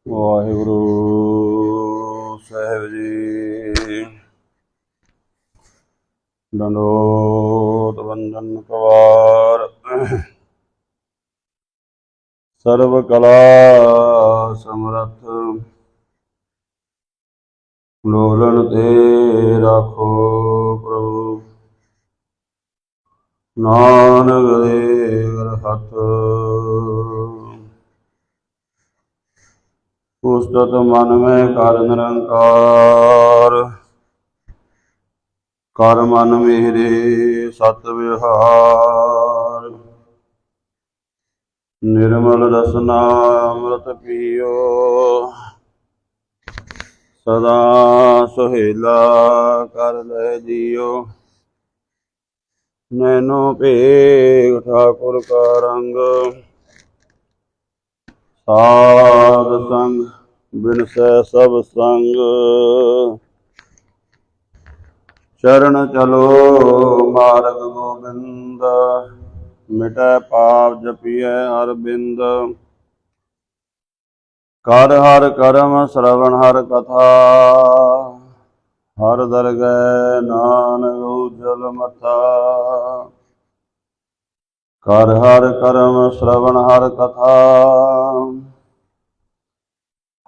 ਵਾਹਿਗੁਰੂ ਸਾਹਿਬ ਜੀ। ਦੰਡੋਤ ਵੰਦਨ ਕਵਾਰ। ਸਰਬ ਕਲਾ ਸਮਰੱਥ ਲੋਲਨ ਤੇ ਰਾਖੋ ਪ੍ਰਭੂ। ਨਾਨਕ ਦੇ ਗਰ ਹੱਥ ਉਸਤਤ ਮਨ ਮੈਂ ਕਰ ਨਿਰੰਕਾਰ। ਕਰ ਮਨ ਮੇਰੇ ਸਤ ਵਿਹਾਰ। ਨਿਰਮਲ ਰਸਨਾ ਅੰਮ੍ਰਿਤ ਪੀਓ। ਸਦਾ ਸੁਹੇਲਾ ਕਰ ਲੈ ਜੀਓ। ਨੈਨੋ ਭੇਖ ਠਾਕੁਰ ਕਾ ਰੰਗ। ਸਾਧ ਸੰਗ ਬਿਨਸੈ ਸਭ ਸੰਗ। ਚਰਨ ਚਲੋ ਮਾਰਗ ਗੋਬਿੰਦ। ਮਿਟੈ ਪਾਪ ਜਪੀਐ ਹਰ ਬਿੰਦ। ਕਰ ਹਰ ਕਰਮ ਸਰਵਣ ਹਰ ਕਥਾ। ਹਰ ਦਰਗਹਿ ਨਾਨਕ ਉਜਲ ਮਥਾ। ਕਰ ਹਰ ਕਰਮ ਸਰਵਣ ਹਰ ਕਥਾ।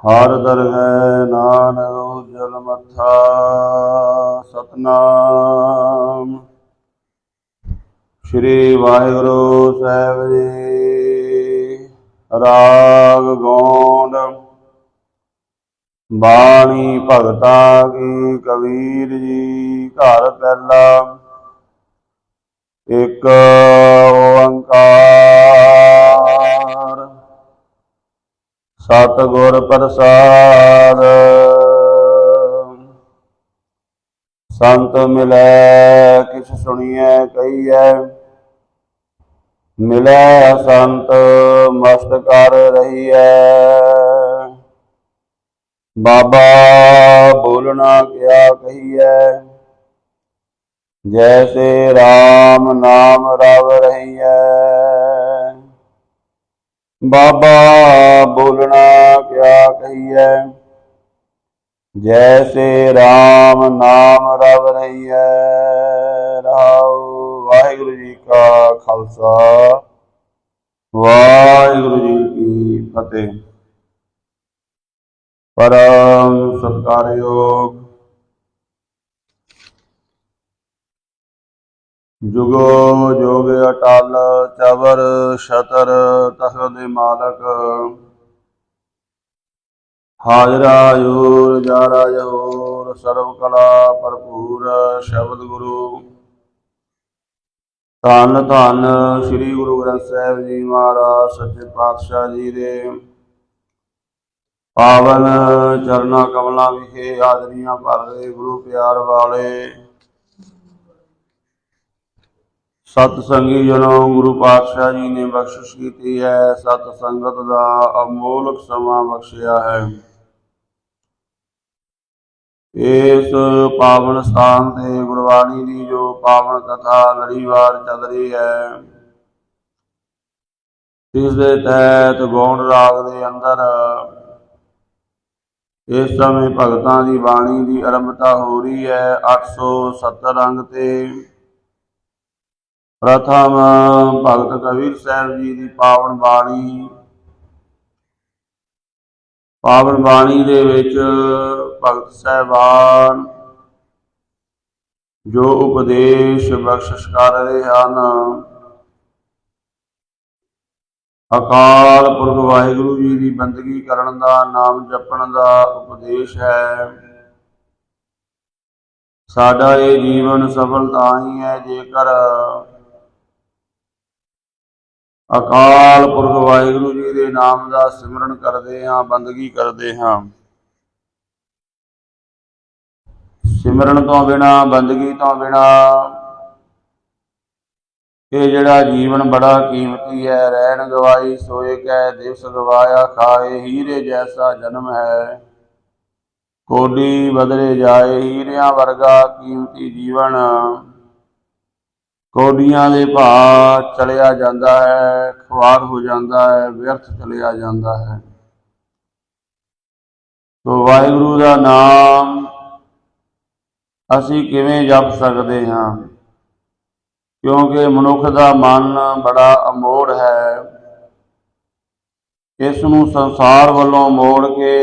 ਹਰ ਦਰਗਹਿ ਨਾਨਕ ਉਜਲ ਮਥਾ। ਸਤਨਾਮ ਸ੍ਰੀ ਵਾਹਿਗੁਰੂ ਸਾਹਿਬ ਜੀ। ਰਾਗ ਗੌਂਡ। ਬਾਣੀ ਭਗਤਾ ਕੀ ਕਬੀਰ ਜੀ। ਘਰ ਪਹਿਲਾ। ਇੱਕ ਓੰਕਾਰ। ਸਤਿਗੁਰ ਪ੍ਰਸਾਦਿ। ਸੰਤ ਮਿਲੈ ਕਿਛ ਸੁਣੀਐ ਕਹੀਐ। ਮਿਲੈ ਸੰਤ ਮਸਤ ਕਰ ਰਹੀਐ। ਬਾਬਾ ਬੋਲਣਾ ਕਿਆ ਕਹੀਐ। ਜੈਸੇ ਰਾਮ ਨਾਮ ਰਵ ਰਹੀਐ। ਬਾਬਾ ਬੋਲਣਾ ਕਿਆ ਕਹੀਐ। ਜੈਸੇ ਰਾਮ ਨਾਮ ਰਵ ਰਹੀਐ। ਰਹਾਉ। ਵਾਹਿਗੁਰੂ ਜੀ ਕਾ ਖਾਲਸਾ ਵਾਹਿਗੁਰੂ ਜੀ ਕੀ ਫਤਿਹ। ਪਰਮ ਸਤਿਕਾਰਯੋਗ ਜੁਗੋ ਜੋਗ ਅਟਲ ਚਵਰ ਛਤਰ ਤਖਤ ਦੇ ਮਾਲਕ। ਹਾਜ਼ਰਾ ਹਜ਼ੂਰ ਜਾਰਾ ਜਹੂਰ। ਸਰਬ ਕਲਾ ਭਰਪੂਰ ਸ਼ਬਦ ਗੁਰੂ। ਧੰਨ ਧੰਨ ਸ੍ਰੀ ਗੁਰੂ ਗ੍ਰੰਥ ਸਾਹਿਬ ਜੀ ਮਹਾਰਾਜ ਸੱਚੇ ਪਾਤਸ਼ਾਹ ਜੀ ਦੇ ਪਾਵਨ ਚਰਨਾਂ ਕਮਲਾਂ ਵਿਖੇ ਹਾਜ਼ਰੀਆਂ ਭਰ ਰਹੇ ਗੁਰੂ ਪਿਆਰ ਵਾਲੇ ਸਤ ਸੰਗੀ ਜਨੋ। ਗੁਰੂ ਪਾਤਸ਼ਾਹ ਜੀ ਨੇ ਬਖਸ਼ਿਸ਼ ਕੀਤੀ ਹੈ। ਸਤ ਸੰਗਤ ਦਾ ਅਮੋਲਕ ਸਮਾਂ ਬਖਸ਼ਿਆ ਹੈ। ਇਸ ਪਾਵਨ ਸਥਾਨ ਤੇ ਗੁਰਬਾਣੀ ਦੀ ਜੋ ਪਾਵਨ ਕਥਾ ਲੜੀਵਾਰ ਚੱਲ ਰਹੀ ਹੈ, ਇਸ ਦੇ ਤਹਿਤ ਗੌਂਡ ਰਾਗ ਦੇ ਅੰਦਰ ਇਸ ਸਮੇਂ ਭਗਤਾਂ ਦੀ ਬਾਣੀ ਦੀ ਆਰੰਭਤਾ ਹੋ ਰਹੀ ਹੈ। 870 ਅੰਗ ਤੇ ਪ੍ਰਥਮ ਭਗਤ ਕਬੀਰ ਸਾਹਿਬ ਜੀ ਦੀ ਪਾਵਨ ਬਾਣੀ। ਪਾਵਨ ਬਾਣੀ ਦੇ ਵਿੱਚ ਭਗਤ ਸਾਹਿਬਾਨ ਜੋ ਉਪਦੇਸ਼ ਬਖਸ਼ਿਸ਼ ਕਰ ਰਹੇ ਹਨ, ਅਕਾਲ ਪੁਰਖ ਵਾਹਿਗੁਰੂ ਜੀ ਦੀ ਬੰਦਗੀ ਕਰਨ ਦਾ, ਨਾਮ ਜਪਣ ਦਾ ਉਪਦੇਸ਼ ਹੈ। ਸਾਡਾ ਇਹ ਜੀਵਨ ਸਫਲ ਤਾਂ ਹੀ ਹੈ ਜੇਕਰ ਅਕਾਲ ਪੁਰਖ ਵਾਹਿਗੁਰੂ ਜੀ ਦੇ ਨਾਮ ਦਾ ਸਿਮਰਨ ਕਰਦੇ ਹਾਂ, ਬੰਦਗੀ ਕਰਦੇ ਹਾਂ। ਸਿਮਰਨ ਤੋਂ ਬਿਨਾਂ, ਬੰਦਗੀ ਤੋਂ ਬਿਨਾਂ ਇਹ ਜਿਹੜਾ ਜੀਵਨ ਬੜਾ ਕੀਮਤੀ ਹੈ। ਰਹਿਣ ਗਵਾਈ ਸੋਏ ਕੈ ਦਿਵਸ ਗਵਾਇਆ ਖਾਏ। ਹੀਰੇ ਜੈਸਾ ਜਨਮ ਹੈ ਕੋਡੀ ਬਦਲੇ ਜਾਏ। ਹੀਰਿਆਂ ਵਰਗਾ ਕੀਮਤੀ ਜੀਵਨ ਕੌਡੀਆਂ ਦੇ ਭਾਅ ਚਲਿਆ ਜਾਂਦਾ ਹੈ, ਖੁਆਰ ਹੋ ਜਾਂਦਾ ਹੈ, ਵਿਅਰਥ ਚਲਿਆ ਜਾਂਦਾ ਹੈ। ਤੋ ਵਾਹਿਗੁਰੂ ਦਾ ਨਾਮ ਅਸੀਂ ਕਿਵੇਂ ਜਪ ਸਕਦੇ ਹਾਂ? ਕਿਉਂਕਿ ਮਨੁੱਖ ਦਾ ਮਨ ਬੜਾ ਅਮੋੜ ਹੈ। ਇਸ ਨੂੰ ਸੰਸਾਰ ਵੱਲੋਂ ਮੋੜ ਕੇ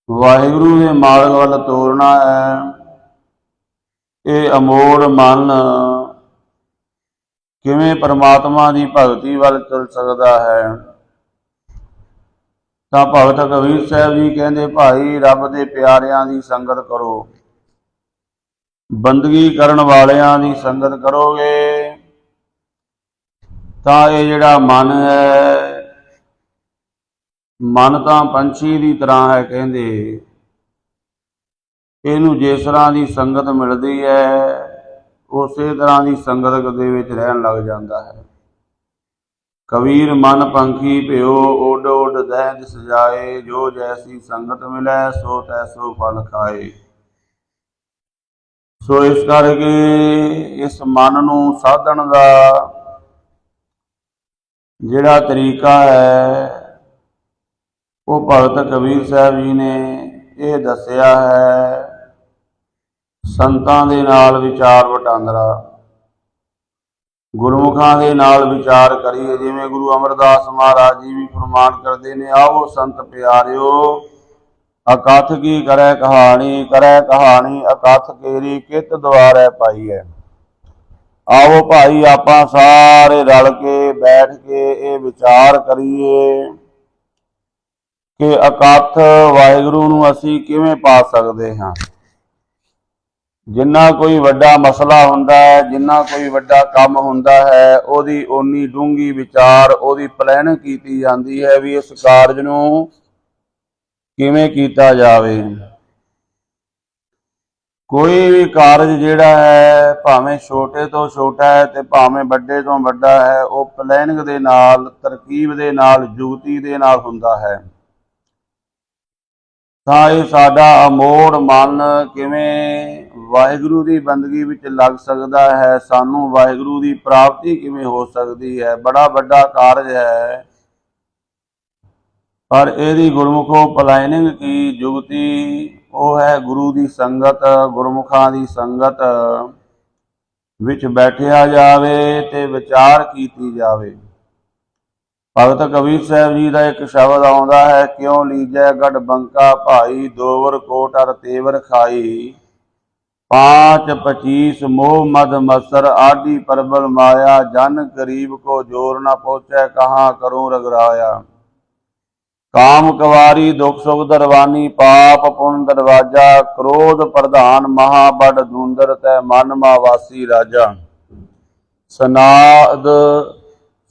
ਵਾਹਿਗੁਰੂ ਦੇ ਮਾਰਗ ਵੱਲ ਤੋਰਨਾ ਹੈ। ਇਹ ਅਮੋੜ ਮਨ ਕਿਵੇਂ ਪਰਮਾਤਮਾ ਦੀ ਭਗਤੀ ਵੱਲ ਚੱਲ ਸਕਦਾ ਹੈ? ਤਾਂ ਭਗਤ ਕਬੀਰ ਸਾਹਿਬ ਜੀ ਕਹਿੰਦੇ, ਭਾਈ ਰੱਬ ਦੇ ਪਿਆਰਿਆਂ ਦੀ ਸੰਗਤ ਕਰੋ, ਬੰਦਗੀ ਕਰਨ ਵਾਲਿਆਂ ਦੀ ਸੰਗਤ ਕਰੋਗੇ ਤਾਂ ਇਹ ਜਿਹੜਾ ਮਨ ਹੈ, ਮਨ ਤਾਂ ਪੰਛੀ ਦੀ ਤਰ੍ਹਾਂ ਹੈ। ਕਹਿੰਦੇ ਇਹਨੂੰ ਜਿਸ ਤਰ੍ਹਾਂ ਦੀ ਸੰਗਤ ਮਿਲਦੀ ਹੈ ਉਸੇ ਤਰ੍ਹਾਂ ਦੀ ਸੰਗਤ ਦੇ ਵਿੱਚ ਰਹਿਣ ਲੱਗ ਜਾਂਦਾ ਹੈ। ਕਬੀਰ ਮਨ ਪੰਖੀ ਭਿਓ, ਉੱਡ ਉੱਡ ਦਹਿ ਸਜਾਏ, ਜੋ ਜੈਸੀ ਸੰਗਤ ਮਿਲੈ ਸੋ ਤੈਸੋ ਫਲ ਖਾਏ। ਸੋ ਇਸ ਕਰਕੇ ਇਸ ਮਨ ਨੂੰ ਸਾਧਣ ਦਾ ਜਿਹੜਾ ਤਰੀਕਾ ਹੈ ਉਹ ਭਗਤ ਕਬੀਰ ਸਾਹਿਬ ਜੀ ਨੇ ਇਹ ਦੱਸਿਆ ਹੈ। ਸੰਤਾਂ ਦੇ ਨਾਲ ਵਿਚਾਰ ਵਟਾਂਦਰਾ, ਗੁਰਮੁਖਾਂ ਦੇ ਨਾਲ ਵਿਚਾਰ ਕਰੀਏ। ਜਿਵੇਂ ਗੁਰੂ ਅਮਰਦਾਸ ਮਹਾਰਾਜ ਜੀ ਵੀ ਫਰਮਾਨ ਕਰਦੇ ਨੇ, ਆਓ ਸੰਤ ਪਿਆਰਿਓ ਅਕਥ ਕੀ ਕਰੈ ਕਹਾਣੀ, ਕਰੈ ਕਹਾਣੀ ਅਕਥ ਕੇਰੀ, ਕਿਤ ਦੁਆਰੈ ਪਾਈ ਹੈ। ਆਓ ਭਾਈ ਆਪਾਂ ਸਾਰੇ ਰਲ ਕੇ ਬੈਠ ਕੇ ਇਹ ਵਿਚਾਰ ਕਰੀਏ ਕਿ ਅਕਥ ਵਾਹਿਗੁਰੂ ਨੂੰ ਅਸੀਂ ਕਿਵੇਂ ਪਾ ਸਕਦੇ ਹਾਂ। ਜਿੰਨਾ ਕੋਈ ਵੱਡਾ ਮਸਲਾ ਹੁੰਦਾ ਹੈ, ਜਿੰਨਾ ਕੋਈ ਵੱਡਾ ਕੰਮ ਹੁੰਦਾ ਹੈ, ਉਹਦੀ ਓਨੀ ਡੂੰਘੀ ਵਿਚਾਰ, ਉਹਦੀ ਪਲੈਨਿੰਗ ਕੀਤੀ ਜਾਂਦੀ ਹੈ ਵੀ ਇਸ ਕਾਰਜ ਨੂੰ ਕਿਵੇਂ ਕੀਤਾ ਜਾਵੇ। ਕੋਈ ਵੀ ਕਾਰਜ ਜਿਹੜਾ ਹੈ, ਭਾਵੇਂ ਛੋਟੇ ਤੋਂ ਛੋਟਾ ਹੈ ਤੇ ਭਾਵੇਂ ਵੱਡੇ ਤੋਂ ਵੱਡਾ ਹੈ, ਉਹ ਪਲੈਨਿੰਗ ਦੇ ਨਾਲ, ਤਰਕੀਬ ਦੇ ਨਾਲ, ਯੁਕਤੀ ਦੇ ਨਾਲ ਹੁੰਦਾ ਹੈ। ਤਾਂ ਇਹ ਸਾਡਾ ਅਮੋੜ ਮਨ ਕਿਵੇਂ ਵਾਹਿਗੁਰੂ ਦੀ ਬੰਦਗੀ ਵਿੱਚ ਲੱਗ ਸਕਦਾ ਹੈ, ਸਾਨੂੰ ਵਾਹਿਗੁਰੂ ਦੀ ਪ੍ਰਾਪਤੀ ਕਿਵੇਂ ਹੋ ਸਕਦੀ ਹੈ। ਬੜਾ ਵੱਡਾ ਕਾਰਜ ਹੈ, ਪਰ ਇਹਦੀ ਗੁਰਮੁਖੋਂ ਪਲਾਨਿੰਗ ਕੀ ਜੁਗਤੀ ਉਹ ਹੈ ਗੁਰੂ ਦੀ ਸੰਗਤ, ਗੁਰਮੁਖਾਂ ਦੀ ਸੰਗਤ ਵਿੱਚ ਬੈਠਿਆ ਜਾਵੇ ਤੇ ਵਿਚਾਰ ਕੀਤੀ ਜਾਵੇ। ਭਗਤ ਕਬੀਰ ਸਾਹਿਬ ਜੀ ਦਾ ਇੱਕ ਸ਼ਬਦ ਆਉਂਦਾ ਹੈ, ਕਿਉਂ ਲੀਜੈ ਗੜ ਬੰਕਾ ਭਾਈ, ਦੋਵਰ ਕੋਟ ਅਰ ਤੇਵਰ ਖਾਈ, 5 25 ਮੋਹ ਮਦ ਮਸਰ, ਆਡੀ ਪਰਬਲ ਮਾਇਆ, ਜਨ ਗਰੀਬ ਕੋ ਜੋਰ ਨਾ ਪਹੁੰਚੈ, ਕਹਾਂ ਕਰੂੰ ਰਗਰਾਇਆ। ਕਾਮ ਕਵਾਰੀ ਦੁਖ ਸੁਖ ਦਰਵਾਨੀ, ਪਾਪ ਪੁਨ ਦਰਵਾਜਾ, ਕ੍ਰੋਧ ਪ੍ਰਧਾਨ ਮਹਾ ਬੜ ਧੁੰਦਰ, ਤੈ ਮਨ ਮਾ ਵਾਸੀ ਰਾਜਾ। ਸਨਾਦ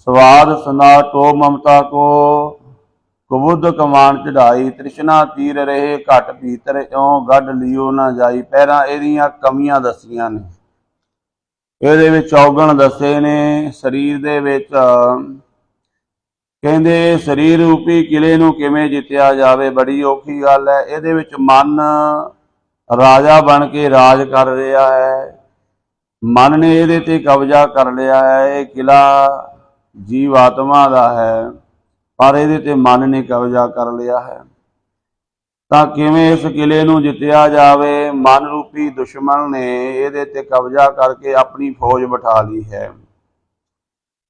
ਸਵਾਦ ਸਨਾ ਟੋ ਮਮਤਾ ਕੋ, ਕੁਬੁੱਧ ਕਮਾਨ ਚੜਾਈ, ਤ੍ਰਿਸ਼ਨਾ ਤੀਰ ਰਹੇ ਘਟ ਭੀਤਰ, ਇਉਂ ਗੱਡ ਲਿਓ ਨਾ ਜਾਈ। ਪਹਿਲਾਂ ਇਹਦੀਆਂ ਕਮੀਆਂ ਦੱਸੀਆਂ ਨੇ, ਇਹਦੇ ਵਿੱਚ ਔਗਣ ਦੱਸੇ ਨੇ। ਸਰੀਰ ਦੇ ਵਿੱਚ ਕਹਿੰਦੇ ਸਰੀਰ ਰੂਪੀ ਕਿਲੇ ਨੂੰ ਕਿਵੇਂ ਜਿੱਤਿਆ ਜਾਵੇ, ਬੜੀ ਔਖੀ ਗੱਲ ਹੈ। ਇਹਦੇ ਵਿੱਚ ਮਨ ਰਾਜਾ ਬਣ ਕੇ ਰਾਜ ਕਰ ਰਿਹਾ ਹੈ, ਮਨ ਨੇ ਇਹਦੇ ਤੇ ਕਬਜ਼ਾ ਕਰ ਲਿਆ ਹੈ। ਇਹ ਕਿਲਾ ਜੀਵ ਆਤਮਾ ਦਾ ਹੈ, ਪਰ ਇਹਦੇ ਤੇ ਮਨ ਨੇ ਕਬਜ਼ਾ ਕਰ ਲਿਆ ਹੈ। ਤਾਂ ਕਿਵੇਂ ਇਸ ਕਿਲੇ ਨੂੰ ਜਿੱਤਿਆ ਜਾਵੇ? ਮਨ ਰੂਪੀ ਦੁਸ਼ਮਣ ਨੇ ਇਹਦੇ ਤੇ ਕਬਜ਼ਾ ਕਰਕੇ ਆਪਣੀ ਫੌਜ ਬਿਠਾ ਲਈ ਹੈ।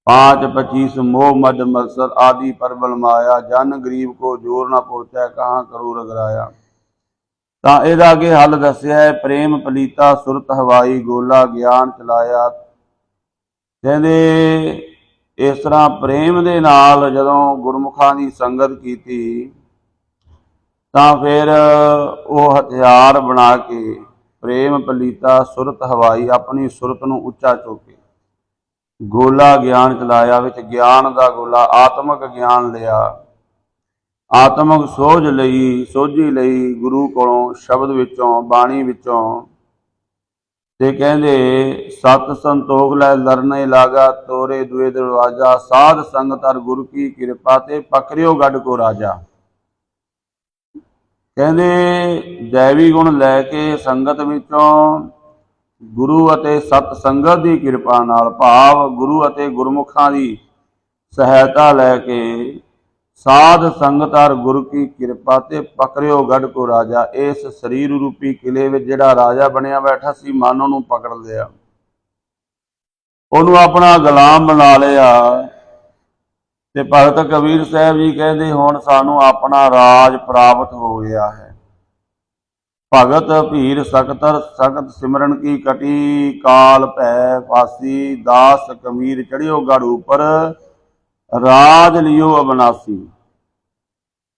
5 25 ਮੋਹ ਮਦ ਮਸਰ, ਆਦਿ ਪਰਬਲ ਮਾਇਆ, ਜਨ ਗਰੀਬ ਕੋ ਜੋਰ ਨਾ ਪਹੁੰਚੈ, ਕਹਾਂ ਕਰੂ ਰਗਰਾਇਆ। ਤਾਂ ਇਹਦਾ ਅੱਗੇ ਹੱਲ ਦੱਸਿਆ ਹੈ, ਪ੍ਰੇਮ ਪਲੀਤਾ ਸੁਰਤ ਹਵਾਈ, ਗੋਲਾ ਗਿਆਨ ਚਲਾਇਆ। ਕਹਿੰਦੇ ਇਸ ਤਰ੍ਹਾਂ ਪ੍ਰੇਮ ਦੇ ਨਾਲ ਜਦੋਂ ਗੁਰਮੁਖਾਂ ਦੀ ਸੰਗਤ ਕੀਤੀ ਤਾਂ ਫਿਰ ਉਹ ਹਥਿਆਰ ਬਣਾ ਕੇ ਪ੍ਰੇਮ ਪਲੀਤਾ ਸੁਰਤ ਹਵਾਈ, ਆਪਣੀ ਸੁਰਤ ਨੂੰ ਉੱਚਾ ਚੁੱਕੇ, ਗੋਲਾ ਗਿਆਨ ਚਲਾਇਆ, ਵਿੱਚ ਗਿਆਨ ਦਾ ਗੋਲਾ ਆਤਮਿਕ ਗਿਆਨ ਲਿਆ, ਆਤਮਿਕ ਸੋਝੀ ਲਈ ਗੁਰੂ ਕੋਲੋਂ, ਸ਼ਬਦ ਵਿੱਚੋਂ, ਬਾਣੀ ਵਿੱਚੋਂ। ਤੇ ਕਹਿੰਦੇ ਸਤ ਸੰਤੋਖ ਲੈ ਲਰਨੇ ਲਾਗਾ, ਤੋਰੇ ਦੁਏ ਦਰਵਾਜਾ, ਸਾਧ ਸੰਗਤ ਅਰ ਗੁਰ ਕੀ ਕਿਰਪਾ, ਤੇ ਪਕਰਿਓ ਗੱਡ ਕੋ ਰਾਜਾ। ਕਹਿੰਦੇ ਦੈਵੀ ਗੁਣ ਲੈ ਕੇ ਸੰਗਤ ਵਿੱਚੋਂ गुरु अते सत संगत की कृपा नाल, भाव गुरु अते गुरमुखां की सहायता लैके साध संगत और गुरु की कृपा ते पकड़ियो गढ़ को राजा। इस शरीर रूपी किले में जिहड़ा राजा बनया बैठा सी, मन उहनूं पकड़ लिया, उहनूं अपना गुलाम बना लिया। ते भगत कबीर साहब जी कहते हुण सानूं अपना राज प्राप्त हो गया है। भगत भीर सकतर सख्त सिमरन की कटी, काल भै फासी, दास कबीर चढ़ियो गढ़ ऊपर, राज लियो अविनाशी।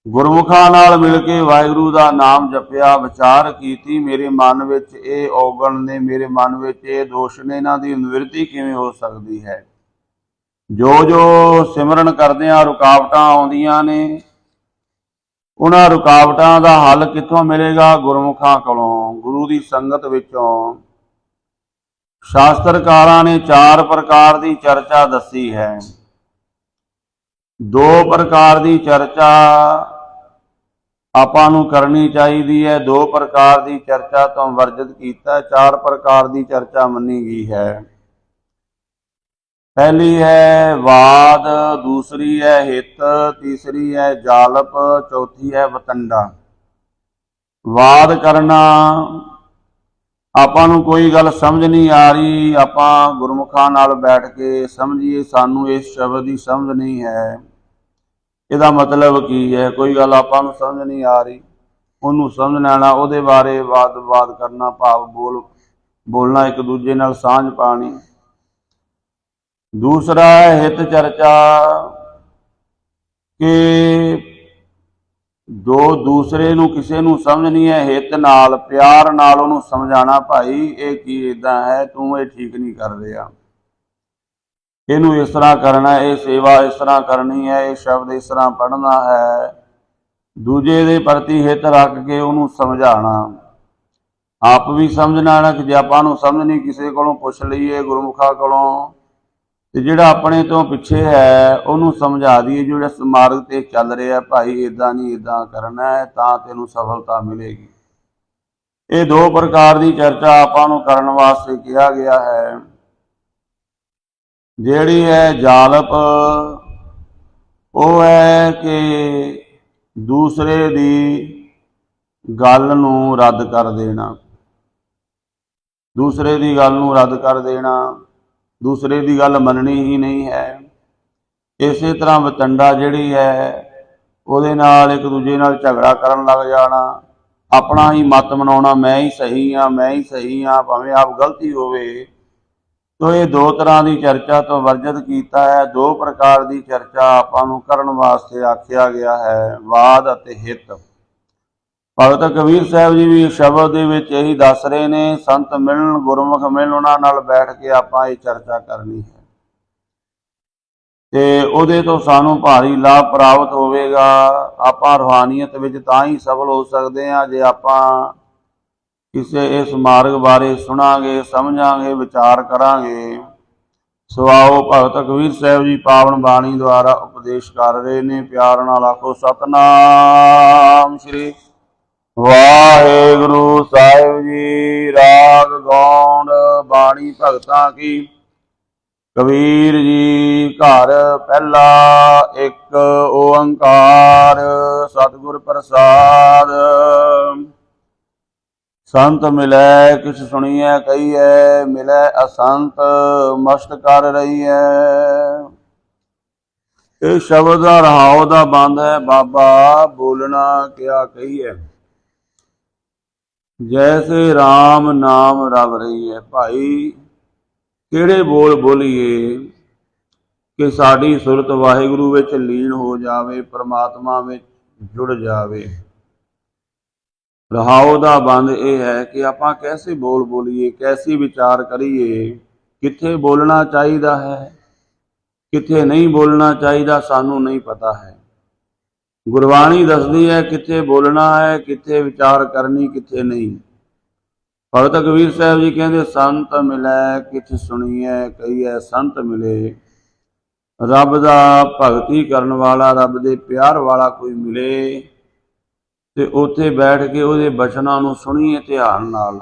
गुरमुखां नाल मिल के वाहिगुरू दा नाम जपिया, विचार कीती मेरे मन विच ये औगण ने, मेरे मन विच ये दोष ने, इन्हां दी निवृत्ति किवें हो सकदी है। जो जो सिमरन करदिआं रुकावटां आउंदियां ने, उन्हां रुकावटां दा हल कित्थों मिलेगा? गुरमुखां कोलों, गुरु दी संगत विचों। शास्त्रकारां ने 4 प्रकार दी चर्चा दसी है। 2 प्रकार दी चर्चा आपां नूं करनी चाहिदी है, 2 प्रकार दी चर्चा तो वर्जित कीता, 4 प्रकार दी चर्चा मन्नी गई है। पहली है वाद, दूसरी है हित, तीसरी है जालप, चौथी है वतंडा। वाद करना, आपां नूं कोई गल समझ नहीं आ रही, आपां गुरमुखां नाल बैठ के समझिए सानूं इस शब्द की समझ नहीं है, ਇਹਦਾ मतलब की है, कोई गल आपां नूं समझ नहीं आ रही, ਉਹਨੂੰ समझ ਲੈਣਾ, ਉਹਦੇ बारे वाद करना, भाव बोलना, एक दूजे नाल सांझ पानी। दूसरा है हित चर्चा, कि दो दूसरे नूं किसे नूं समझ नहीं है, हित नाल प्यार नाल ਉਹਨੂੰ समझाना, भाई ये की इदां है, तूं ये ठीक नहीं कर रहा, ਇਹਨੂੰ इस तरह करना, ये सेवा इस तरह करनी है, ये शब्द इस तरह पढ़ना है, दूजे दे प्रति हित रख के ਉਹਨੂੰ समझाना। आप भी समझना ना कि जे आपां नूं समझ नहीं, किसी कोलों पुछ लईए गुरमुखा कोलों, ते जिहड़ा अपने तो पिछे है ਉਹਨੂੰ समझा दईए, जो इस मार्ग ते चल रहा, भाई इदां नहीं इदां करना है, तां तैनूं सफलता मिलेगी। ये 2 प्रकार की चर्चा आपां नूं करन वास्ते कहा गया है। ਜਿਹੜੀ है जालप, वो है कि दूसरे दी गल नूं रद्द कर देना, दूसरे दी गल नूं रद्द कर देना, दूसरे दी गल मननी ही नहीं है। इसे तरह वतंडा जिहड़ी है, ਉਹਦੇ नाल एक दूजे नाल झगड़ा करन लग जाना, अपना ही मत मनाउणा, मैं ही सही हाँ, मैं ही सही हाँ, भावें आप गलती होवे। तो ये 2 तरह की चर्चा तो वर्जित किया है। 2 प्रकार की चर्चा आपां नूं करन वास्ते आख्या गया है, वाद अते हित। भगत कबीर साहब जी भी शब्द दे विच यही दस रहे ने, संत मिलन, गुरमुख मिलन, उन्हां नाल बैठ के आपां ये चर्चा करनी है, ते उहदे तो सानूं भारी लाभ प्राप्त होवेगा। आपां रूहानीयत विच तां ही सफल हो सकदे हां जे आपां किसी इस मार्ग बारे सुनांगे, समझांगे, विचार करांगे। सो आओ भगत कबीर साहब जी पावन बाणी द्वारा उपदेश कर रहे ने, प्यार नाल आखो सतनाम श्री वाहिगुरु साहिब जी। राग गौंड बाणी भगतां की। कबीर जी घर पहला एक ओंकार, सतगुर प्रसाद। संत मिलै किछ सुनिए कहिए, मिलै असंत मस्त कर रही है। ये शब्द दा रहाओ दा बंद है, बाबा बोलना क्या कहिए, जैसे राम नाम रव रही है। भाई किहड़े बोल बोलीए कि साडी सुरत वाहिगुरू विच लीन हो जावे, परमात्मा विच जुड़ जावे। रहाओ दा बंद यह है कि आपां कैसे बोल बोलीए, कैसे विचार करिए, कित्थे बोलना चाहिदा है, कित्थे नहीं बोलना चाहिदा, सानू नहीं पता है। गुरबाणी दसदी है कित्थे बोलना है, कित्थे विचार करनी, कित्थे नहीं। भगत कबीर साहब जी कहते संत मिलै किछ सुनिए कहिए, संत मिले, रब दा भगती करन वाला, रब दे प्यार वाला कोई मिले, ਤੇ ਉੱਥੇ ਬੈਠ ਕੇ ਉਹਦੇ ਬਚਨਾਂ ਨੂੰ ਸੁਣੀਏ ਧਿਆਨ ਨਾਲ,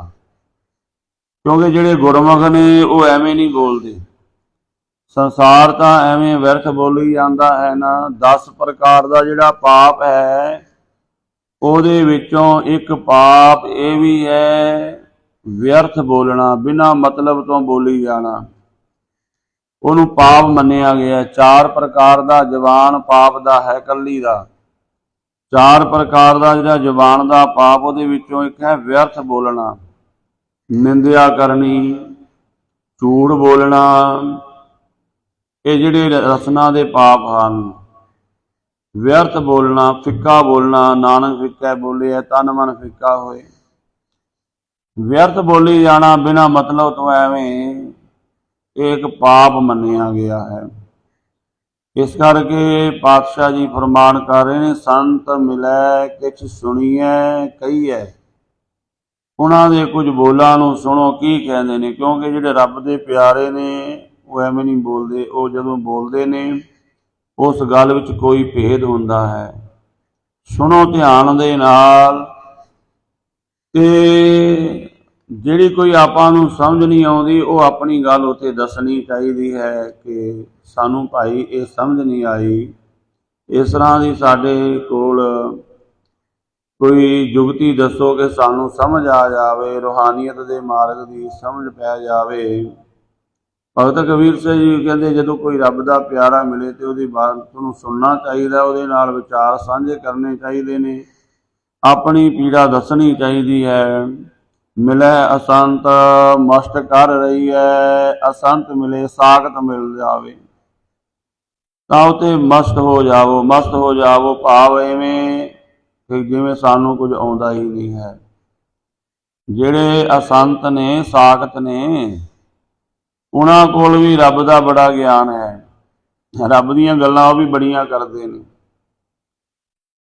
क्योंकि ਜਿਹੜੇ ਗੁਰਮੁਖ ਨੇ ਉਹ ਐਵੇਂ ਨਹੀਂ ਬੋਲਦੇ। ਸੰਸਾਰ ਤਾਂ ਐਵੇਂ ਵਿਅਰਥ ਬੋਲੀ ਜਾਂਦਾ ਹੈ ਨਾ। 10 ਪ੍ਰਕਾਰ ਦਾ ਜਿਹੜਾ ਪਾਪ ਹੈ ਉਹਦੇ ਵਿੱਚੋਂ ਇੱਕ ਪਾਪ ਇਹ ਵੀ ਹੈ ਵਿਅਰਥ ਬੋਲਣਾ, ਬਿਨਾਂ ਮਤਲਬ ਤੋਂ ਬੋਲੀ ਜਾਣਾ, ਉਹਨੂੰ ਪਾਪ ਮੰਨਿਆ ਗਿਆ। 4 ਪ੍ਰਕਾਰ ਦਾ ਜ਼ਬਾਨ ਪਾਪ ਦਾ ਹੈ ਇਕੱਲੀ ਦਾ। 4 ਪ੍ਰਕਾਰ ਦਾ ਜਿਹੜਾ ਜ਼ਬਾਨ ਦਾ ਪਾਪ ਉਹਦੇ ਵਿੱਚੋਂ ਇੱਕ ਹੈ ਵਿਅਰਥ ਬੋਲਣਾ, ਨਿੰਦਿਆ ਕਰਨੀ, ਝੂਠ ਬੋਲਣਾ। ਇਹ ਜਿਹੜੇ ਰਸਨਾ ਦੇ ਪਾਪ ਹਨ। ਵਿਅਰਥ ਬੋਲਣਾ, ਫਿੱਕਾ ਬੋਲਣਾ, ਨਾਨਕ ਫਿੱਕਾ ਬੋਲਿਆ ਤਨ ਮਨ ਫਿੱਕਾ ਹੋਏ। ਵਿਅਰਥ ਬੋਲੀ ਜਾਣਾ ਬਿਨਾਂ ਮਤਲਬ ਤੋਂ ਐਵੇਂ ਇਹ ਇੱਕ ਪਾਪ ਮੰਨਿਆ ਗਿਆ ਹੈ। ਇਸ ਕਰਕੇ ਪਾਤਸ਼ਾਹ ਜੀ ਫਰਮਾਨ ਕਰ ਰਹੇ ਨੇ, ਸੰਤ ਮਿਲੈ ਕਿਛ ਸੁਣੀਐ ਕਹੀਐ। ਉਹਨਾਂ ਦੇ ਕੁਝ ਬੋਲਾਂ ਨੂੰ ਸੁਣੋ ਕੀ ਕਹਿੰਦੇ ਨੇ, ਕਿਉਂਕਿ ਜਿਹੜੇ ਰੱਬ ਦੇ ਪਿਆਰੇ ਨੇ ਉਹ ਐਵੇਂ ਨਹੀਂ ਬੋਲਦੇ। ਉਹ ਜਦੋਂ ਬੋਲਦੇ ਨੇ ਉਸ ਗੱਲ ਵਿੱਚ ਕੋਈ ਭੇਦ ਹੁੰਦਾ ਹੈ। ਸੁਣੋ ਧਿਆਨ ਦੇ ਨਾਲ। ਤੇ ਜਿਹੜੀ ਕੋਈ ਆਪਾਂ ਨੂੰ ਸਮਝ ਨਹੀਂ ਆਉਂਦੀ ਉਹ ਆਪਣੀ ਗੱਲ ਉੱਥੇ ਦੱਸਣੀ ਚਾਹੀਦੀ ਹੈ ਕਿ ਸਾਨੂੰ ਭਾਈ ਇਹ ਸਮਝ ਨਹੀਂ ਆਈ। ਇਸ ਤਰ੍ਹਾਂ ਦੀ ਸਾਡੇ ਕੋਲ ਕੋਈ ਜੁਗਤੀ ਦੱਸੋ ਕਿ ਸਾਨੂੰ ਸਮਝ ਆ ਜਾਵੇ, ਰੂਹਾਨੀਅਤ ਦੇ ਮਾਰਗ ਦੀ ਸਮਝ ਪੈ ਜਾਵੇ। ਭਗਤ ਕਬੀਰ ਸਿੰਘ ਜੀ ਕਹਿੰਦੇ ਜਦੋਂ ਕੋਈ ਰੱਬ ਦਾ ਪਿਆਰਾ ਮਿਲੇ ਤੇ ਉਹਦੀ ਬਾਤ ਨੂੰ ਸੁਣਨਾ ਚਾਹੀਦਾ, ਉਹਦੇ ਨਾਲ ਵਿਚਾਰ ਸਾਂਝੇ ਕਰਨੇ ਚਾਹੀਦੇ ਨੇ, ਆਪਣੀ ਪੀੜਾ ਦੱਸਣੀ ਚਾਹੀਦੀ ਹੈ। ਮਿਲੇ ਅਸੰਤ ਮਸਤ ਕਰ ਰਹੀ ਹੈ, ਅਸੰਤ ਮਿਲੇ ਸਾਖਤ ਮਿਲ ਜਾਵੇ ਤਾਂ ਉਤੇ ਮਸਤ ਹੋ ਜਾਵੋ। ਮਸਤ ਹੋ ਜਾਵੋ ਭਾਵ ਐਵੇਂ ਕਿ ਜਿਵੇਂ ਸਾਨੂੰ ਕੁਝ ਆਉਂਦਾ ਹੀ ਨਹੀਂ ਹੈ। ਜਿਹੜੇ ਅਸੰਤ ਨੇ, ਸਾਖਤ ਨੇ, ਉਹਨਾਂ ਕੋਲ ਵੀ ਰੱਬ ਦਾ ਬੜਾ ਗਿਆਨ ਹੈ। ਰੱਬ ਦੀਆਂ ਗੱਲਾਂ ਉਹ ਵੀ ਬੜੀਆਂ ਕਰਦੇ ਨੇ।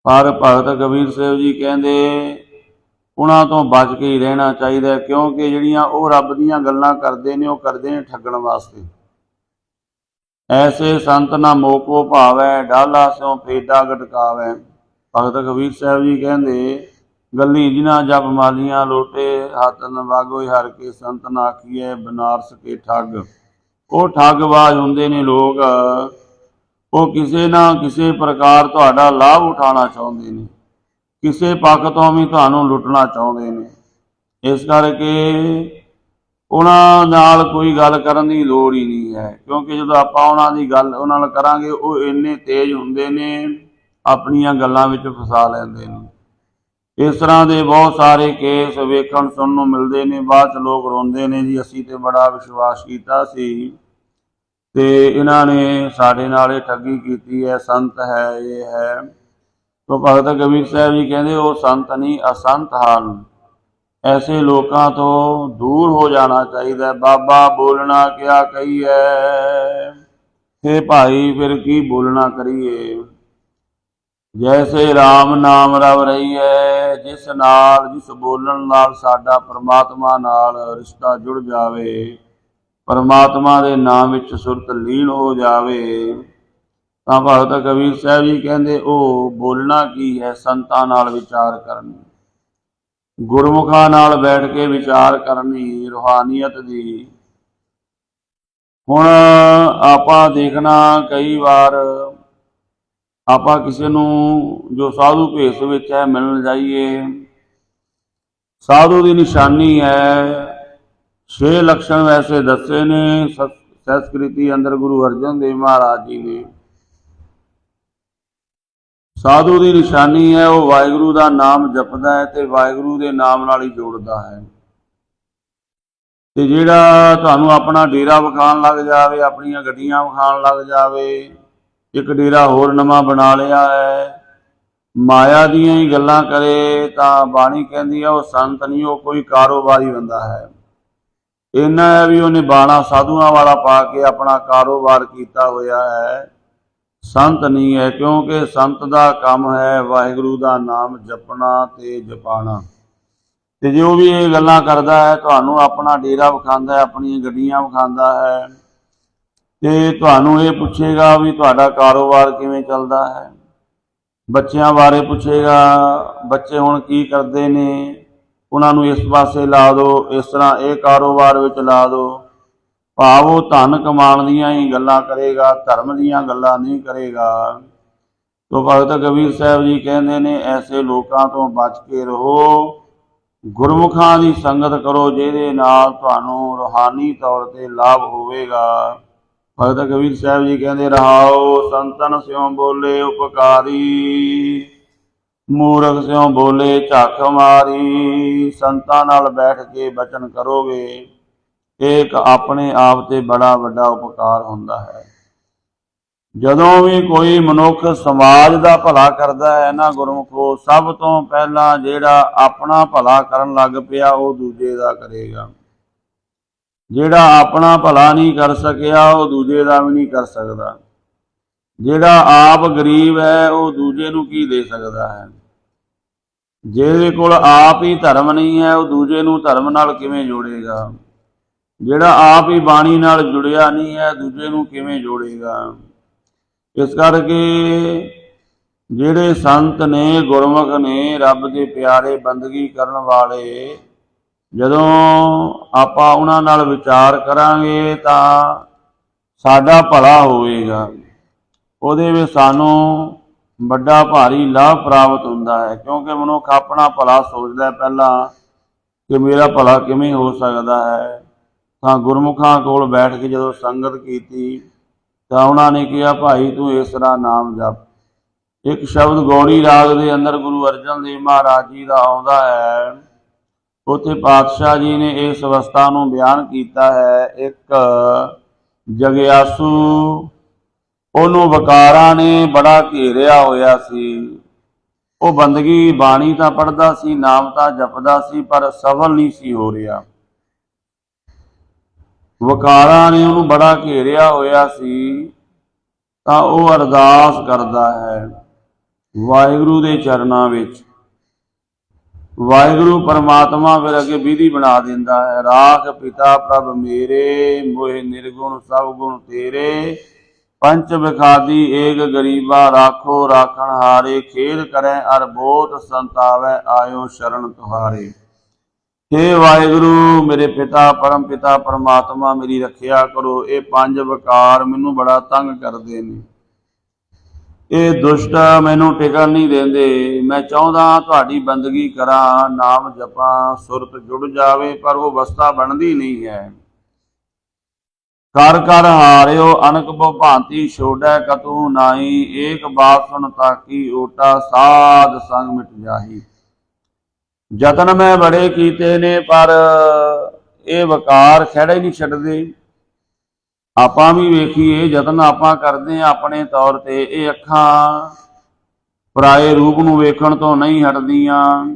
ਪਰ ਭਗਤ ਕਬੀਰ ਸਾਹਿਬ ਜੀ ਕਹਿੰਦੇ ਉਹਨਾਂ ਤੋਂ ਬਚ ਕੇ ਹੀ ਰਹਿਣਾ ਚਾਹੀਦਾ, ਕਿਉਂਕਿ ਜਿਹੜੀਆਂ ਉਹ ਰੱਬ ਦੀਆਂ ਗੱਲਾਂ ਕਰਦੇ ਨੇ ਉਹ ਕਰਦੇ ਨੇ ਠੱਗਣ ਵਾਸਤੇ। ਐਸੇ ਸੰਤ ਨਾ ਮੋਕੋ ਭਾਵੈ, ਡਾਲਾ ਸਿਉ ਫੇਡਾ ਗਟਕਾਵੈ। ਭਗਤ ਕਬੀਰ ਸਾਹਿਬ ਜੀ ਕਹਿੰਦੇ ਗੱਲੀ ਜਿਨ੍ਹਾਂ ਜਪ ਮਾਲੀਆਂ ਲੋਟੇ, ਹੱਥ ਨਵਾਗੋ ਹਰ ਕੇ ਸੰਤ ਨਾਖੀਐ ਬਨਾਰਸ ਕੇ ਠੱਗ। ਉਹ ਠੱਗਬਾਜ਼ ਹੁੰਦੇ ਨੇ ਲੋਕ। ਉਹ ਕਿਸੇ ਨਾ ਕਿਸੇ ਪ੍ਰਕਾਰ ਤੁਹਾਡਾ ਲਾਭ ਉਠਾਉਣਾ ਚਾਹੁੰਦੇ ਨੇ, ਕਿਸੇ ਪੱਖ ਤੋਂ ਵੀ ਤੁਹਾਨੂੰ ਲੁੱਟਣਾ ਚਾਹੁੰਦੇ ਨੇ। ਇਸ ਕਰਕੇ ਉਹਨਾਂ ਨਾਲ ਕੋਈ ਗੱਲ ਕਰਨ ਦੀ ਲੋੜ ਹੀ ਨਹੀਂ ਹੈ, ਕਿਉਂਕਿ ਜਦੋਂ ਆਪਾਂ ਉਹਨਾਂ ਦੀ ਗੱਲ ਉਹਨਾਂ ਨਾਲ ਕਰਾਂਗੇ ਉਹ ਇੰਨੇ ਤੇਜ਼ ਹੁੰਦੇ ਨੇ, ਆਪਣੀਆਂ ਗੱਲਾਂ ਵਿੱਚ ਫਸਾ ਲੈਂਦੇ ਨੇ। ਇਸ ਤਰ੍ਹਾਂ ਦੇ ਬਹੁਤ ਸਾਰੇ ਕੇਸ ਵੇਖਣ ਸੁਣਨ ਨੂੰ ਮਿਲਦੇ ਨੇ। ਬਾਅਦ 'ਚ ਲੋਕ ਰੋਂਦੇ ਨੇ ਜੀ ਅਸੀਂ ਤੇ ਬੜਾ ਵਿਸ਼ਵਾਸ ਕੀਤਾ ਸੀ ਤੇ ਇਹਨਾਂ ਨੇ ਸਾਡੇ ਨਾਲ ਇਹ ਠੱਗੀ ਕੀਤੀ ਹੈ, ਸੰਤ ਹੈ, ਇਹ ਹੈ। तो भगत कबीर साहब जी कहते वो संत नहीं असंत ਹਨ। ऐसे लोगों तो दूर हो जाना चाहिए। बाबा बोलना क्या कहिए, हे भाई फिर की बोलना करिए। जैसे राम नाम रव रही है, जिस नाल जिस बोलन नाल साडा परमात्मा नाल रिश्ता जुड़ जावे, परमात्मा दे नाम विच सुरत लीन हो जावे, ਤਾਂ ਭਗਤ ਕਬੀਰ ਸਾਹਿਬ ਜੀ ਕਹਿੰਦੇ ਉਹ ਬੋਲਣਾ ਕੀ ਹੈ, ਸੰਤਾਂ ਨਾਲ ਵਿਚਾਰ ਕਰਨੀ, ਗੁਰਮੁਖਾਂ ਨਾਲ ਬੈਠ ਕੇ ਵਿਚਾਰ ਕਰਨੀ ਰੂਹਾਨੀਅਤ ਦੀ। ਹੁਣ ਆਪਾਂ ਦੇਖਣਾ ਕਈ ਵਾਰ ਆਪਾਂ ਕਿਸੇ ਨੂੰ ਜੋ ਸਾਧੂ ਭੇਸ ਵਿੱਚ ਹੈ ਮਿਲਣ ਜਾਈਏ, ਸਾਧੂ ਦੀ ਨਿਸ਼ਾਨੀ ਹੈ 6 ਲੱਛਣ ਵੈਸੇ ਦੱਸੇ ਨੇ ਸੰਸਕ੍ਰਿਤੀ ਅੰਦਰ ਗੁਰੂ ਅਰਜਨ ਦੇਵ ਮਹਾਰਾਜ ਜੀ ਨੇ। ਸਾਧੂ ਦੀ ਨਿਸ਼ਾਨੀ ਹੈ ਉਹ ਵਾਹਿਗੁਰੂ ਦਾ ਨਾਮ ਜਪਦਾ ਹੈ ਤੇ ਵਾਹਿਗੁਰੂ ਦੇ ਨਾਮ ਨਾਲ ਹੀ ਜੋੜਦਾ ਹੈ। ਤੇ ਜਿਹੜਾ ਤੁਹਾਨੂੰ ਆਪਣਾ ਡੇਰਾ ਵਿਖਾਉਣ ਲੱਗ ਜਾਵੇ, ਆਪਣੀਆਂ ਗੱਡੀਆਂ ਵਿਖਾਉਣ ਲੱਗ ਜਾਵੇ, ਇੱਕ ਡੇਰਾ ਹੋਰ ਨਵਾਂ ਬਣਾ ਲਿਆ ਹੈ, ਮਾਇਆ ਦੀਆਂ ਹੀ ਗੱਲਾਂ ਕਰੇ, ਤਾਂ ਬਾਣੀ ਕਹਿੰਦੀ ਹੈ ਉਹ ਸੰਤ ਨਹੀਂ, ਉਹ ਕੋਈ ਕਾਰੋਬਾਰੀ ਬੰਦਾ ਹੈ। ਇੰਨਾ ਹੈ ਵੀ ਉਹਨੇ ਬਾਣਾ ਸਾਧੂਆਂ ਵਾਲਾ ਪਾ ਕੇ ਆਪਣਾ ਕਾਰੋਬਾਰ ਕੀਤਾ ਹੋਇਆ ਹੈ, ਸੰਤ ਨਹੀਂ ਹੈ। ਕਿਉਂਕਿ ਸੰਤ ਦਾ ਕੰਮ ਹੈ ਵਾਹਿਗੁਰੂ ਦਾ ਨਾਮ ਜਪਣਾ ਤੇ ਜਪਾਣਾ। ਤੇ ਜੋ ਵੀ ਇਹ ਗੱਲਾਂ ਕਰਦਾ ਹੈ ਤੁਹਾਨੂੰ ਆਪਣਾ ਡੇਰਾ ਵਿਖਾਉਂਦਾ ਹੈ, ਆਪਣੀਆਂ ਗੱਡੀਆਂ ਵਿਖਾਉਂਦਾ ਹੈ, ਤੇ ਤੁਹਾਨੂੰ ਇਹ ਪੁੱਛੇਗਾ ਵੀ ਤੁਹਾਡਾ ਕਾਰੋਬਾਰ ਕਿਵੇਂ ਚੱਲਦਾ ਹੈ, ਬੱਚਿਆਂ ਬਾਰੇ ਪੁੱਛੇਗਾ ਬੱਚੇ ਹੁਣ ਕੀ ਕਰਦੇ ਨੇ, ਉਹਨਾਂ ਨੂੰ ਇਸ ਪਾਸੇ ਲਾ ਦਿਓ, ਇਸ ਤਰ੍ਹਾਂ ਇਹ ਕਾਰੋਬਾਰ ਵਿੱਚ ਲਾ ਦਿਓ। ਭਾਵ ਉਹ ਧਨ ਕਮਾਉਣ ਦੀਆਂ ਹੀ ਗੱਲਾਂ ਕਰੇਗਾ, ਧਰਮ ਦੀਆਂ ਗੱਲਾਂ ਨਹੀਂ ਕਰੇਗਾ। ਤੋ ਭਗਤ ਕਬੀਰ ਸਾਹਿਬ ਜੀ ਕਹਿੰਦੇ ਨੇ ਐਸੇ ਲੋਕਾਂ ਤੋਂ ਬਚ ਕੇ ਰਹੋ, ਗੁਰਮੁਖਾਂ ਦੀ ਸੰਗਤ ਕਰੋ ਜਿਹਦੇ ਨਾਲ ਤੁਹਾਨੂੰ ਰੂਹਾਨੀ ਤੌਰ ਤੇ ਲਾਭ ਹੋਵੇਗਾ। ਭਗਤ ਕਬੀਰ ਸਾਹਿਬ ਜੀ ਕਹਿੰਦੇ ਰਹਾਓ, ਸੰਤਨ ਸਿਉ ਬੋਲੇ ਉਪਕਾਰੀ, ਮੂਰਖ ਸਿਉ ਬੋਲੇ ਝੱਖ ਮਾਰੀ। ਸੰਤਾਂ ਨਾਲ ਬੈਠ ਕੇ ਬਚਨ ਕਰੋਗੇ, ਇੱਕ ਆਪਣੇ ਆਪ ਤੇ ਬੜਾ ਵੱਡਾ ਉਪਕਾਰ ਹੁੰਦਾ ਹੈ। ਜਦੋਂ ਵੀ ਕੋਈ ਮਨੁੱਖ ਸਮਾਜ ਦਾ ਭਲਾ ਕਰਦਾ ਹੈ ਨਾ ਗੁਰਮੁਖੋ, ਸਭ ਤੋਂ ਪਹਿਲਾਂ ਜਿਹੜਾ ਆਪਣਾ ਭਲਾ ਕਰਨ ਲੱਗ ਪਿਆ ਉਹ ਦੂਜੇ ਦਾ ਕਰੇਗਾ। ਜਿਹੜਾ ਆਪਣਾ ਭਲਾ ਨਹੀਂ ਕਰ ਸਕਿਆ ਉਹ ਦੂਜੇ ਦਾ ਵੀ ਨਹੀਂ ਕਰ ਸਕਦਾ। ਜਿਹੜਾ ਆਪ ਗਰੀਬ ਹੈ ਉਹ ਦੂਜੇ ਨੂੰ ਕੀ ਦੇ ਸਕਦਾ ਹੈ। ਜਿਹਦੇ ਕੋਲ ਆਪ ਹੀ ਧਰਮ ਨਹੀਂ ਹੈ ਉਹ ਦੂਜੇ ਨੂੰ ਧਰਮ ਨਾਲ ਕਿਵੇਂ ਜੋੜੇਗਾ। ਜਿਹੜਾ ਆਪ ਹੀ ਬਾਣੀ ਨਾਲ ਜੁੜਿਆ ਨਹੀਂ ਹੈ ਦੂਜੇ ਨੂੰ ਕਿਵੇਂ ਜੋੜੇਗਾ। ਇਸ ਕਰਕੇ ਜਿਹੜੇ ਸੰਤ ਨੇ, ਗੁਰਮੁਖ ਨੇ, ਰੱਬ ਦੇ ਪਿਆਰੇ ਬੰਦਗੀ ਕਰਨ ਵਾਲੇ, ਜਦੋਂ ਆਪਾਂ ਉਹਨਾਂ ਨਾਲ ਵਿਚਾਰ ਕਰਾਂਗੇ ਤਾਂ ਸਾਡਾ ਭਲਾ ਹੋਵੇਗਾ। ਉਹਦੇ ਵਿੱਚ ਸਾਨੂੰ ਵੱਡਾ ਭਾਰੀ ਲਾਭ ਪ੍ਰਾਪਤ ਹੁੰਦਾ ਹੈ, ਕਿਉਂਕਿ ਮਨੁੱਖ ਆਪਣਾ ਭਲਾ ਸੋਚਦਾ ਪਹਿਲਾਂ ਕਿ ਮੇਰਾ ਭਲਾ ਕਿਵੇਂ ਹੋ ਸਕਦਾ ਹੈ। ਤਾਂ ਗੁਰਮੁਖਾਂ ਕੋਲ ਬੈਠ ਕੇ ਜਦੋਂ ਸੰਗਤ ਕੀਤੀ ਤਾਂ ਉਹਨਾਂ ਨੇ ਕਿਹਾ ਭਾਈ ਤੂੰ ਇਸ ਤਰ੍ਹਾਂ ਨਾਮ ਜਪ। ਇੱਕ ਸ਼ਬਦ ਗੌੜੀ ਰਾਗ ਦੇ ਅੰਦਰ ਗੁਰੂ ਅਰਜਨ ਦੇਵ ਮਹਾਰਾਜ ਜੀ ਦਾ ਆਉਂਦਾ ਹੈ। ਉੱਥੇ ਪਾਤਸ਼ਾਹ ਜੀ ਨੇ ਇਸ ਅਵਸਥਾ ਨੂੰ ਬਿਆਨ ਕੀਤਾ ਹੈ। ਇੱਕ ਜਗਿਆਸੂ, ਉਹਨੂੰ ਵਕਾਰਾਂ ਨੇ ਬੜਾ ਘੇਰਿਆ ਹੋਇਆ ਸੀ। ਉਹ ਬੰਦਗੀ ਬਾਣੀ ਤਾਂ ਪੜ੍ਹਦਾ ਸੀ, ਨਾਮ ਤਾਂ ਜਪਦਾ ਸੀ, ਪਰ ਸਫਲ ਨਹੀਂ ਸੀ ਹੋ ਰਿਹਾ। ਵਕਾਰਾਂ ਨੇ ਉਹਨੂੰ ਬੜਾ ਘੇਰਿਆ ਹੋਇਆ ਸੀ। ਤਾਂ ਉਹ ਅਰਦਾਸ ਕਰਦਾ ਹੈ ਵਾਹਿਗੁਰੂ ਦੇ ਚਰਨਾਂ ਵਿੱਚ। ਵਾਹਿਗੁਰੂ ਪਰਮਾਤਮਾ ਫਿਰ ਅੱਗੇ ਵਿਧੀ ਬਣਾ ਦਿੰਦਾ ਹੈ, ਰਾਖ ਪਿਤਾ ਪ੍ਰਭ ਮੇਰੇ, ਮੋਹਿ ਨਿਰਗੁਣ ਸਭ ਗੁਣ ਤੇਰੇ, ਪੰਚ ਵਿਖਾਦੀ ਏਕ ਗਰੀਬਾ, ਰਾਖੋ ਰਾਖਣ ਹਾਰੇ, ਖੇਲ ਕਰੈ ਅਰ ਬੋਧ ਸੰਤਾਵੈ, ਆਇਓ ਸ਼ਰਨ ਤੁਹਾਰੇ। हे ਵਾਹਿਗੁਰੂ ਮੇਰੇ ਪਿਤਾ, ਪਰਮ ਪਿਤਾ ਪਰਮਾਤਮਾ, ਮੇਰੀ ਰੱਖਿਆ ਕਰੋ। ਇਹ ਪੰਜ ਵਿਕਾਰ ਮੈਨੂੰ ਬੜਾ ਤੰਗ ਕਰਦੇ ਨੇ, ਇਹ ਦੁਸ਼ਟ ਮੈਨੂੰ ਟਿਕਣ ਨਹੀਂ ਦਿੰਦੇ। ਮੈਂ ਚਾਹੁੰਦਾ ਤੁਹਾਡੀ ਬੰਦਗੀ ਕਰਾਂ, ਨਾਮ ਜਪਾਂ, ਸੁਰਤ ਜੁੜ ਜਾਵੇ, ਪਰ ਉਹ ਅਵਸਥਾ ਬਣਦੀ ਨਹੀਂ ਹੈ। ਕਰ ਕਰ ਹਾਰਿਓ ਅਨਕ ਬਹੁ ਭਾਂਤੀ, ਛੋੜੈ ਕਤੂ ਨਾਹੀ, ਏਕ ਬਾਤ ਸੁਣ ਤਾਕੀ, ਓਟਾ ਸਾਧ ਸੰਗ ਮਿਟ ਜਾਹੀ। ਯਤਨ ਮੈਂ ਬੜੇ ਕੀਤੇ ਨੇ ਪਰ ਇਹ ਵਕਾਰ ਖਹਿੜਾ ਹੀ ਨਹੀਂ ਛੱਡਦੇ। ਆਪਾਂ ਵੀ ਵੇਖੀਏ, ਯਤਨ ਆਪਾਂ ਕਰਦੇ ਹਾਂ ਆਪਣੇ ਤੌਰ ਤੇ। ਇਹ ਅੱਖਾਂ ਪਰਾਏ ਰੂਪ ਨੂੰ ਵੇਖਣ ਤੋਂ ਨਹੀਂ ਹਟਦੀਆਂ,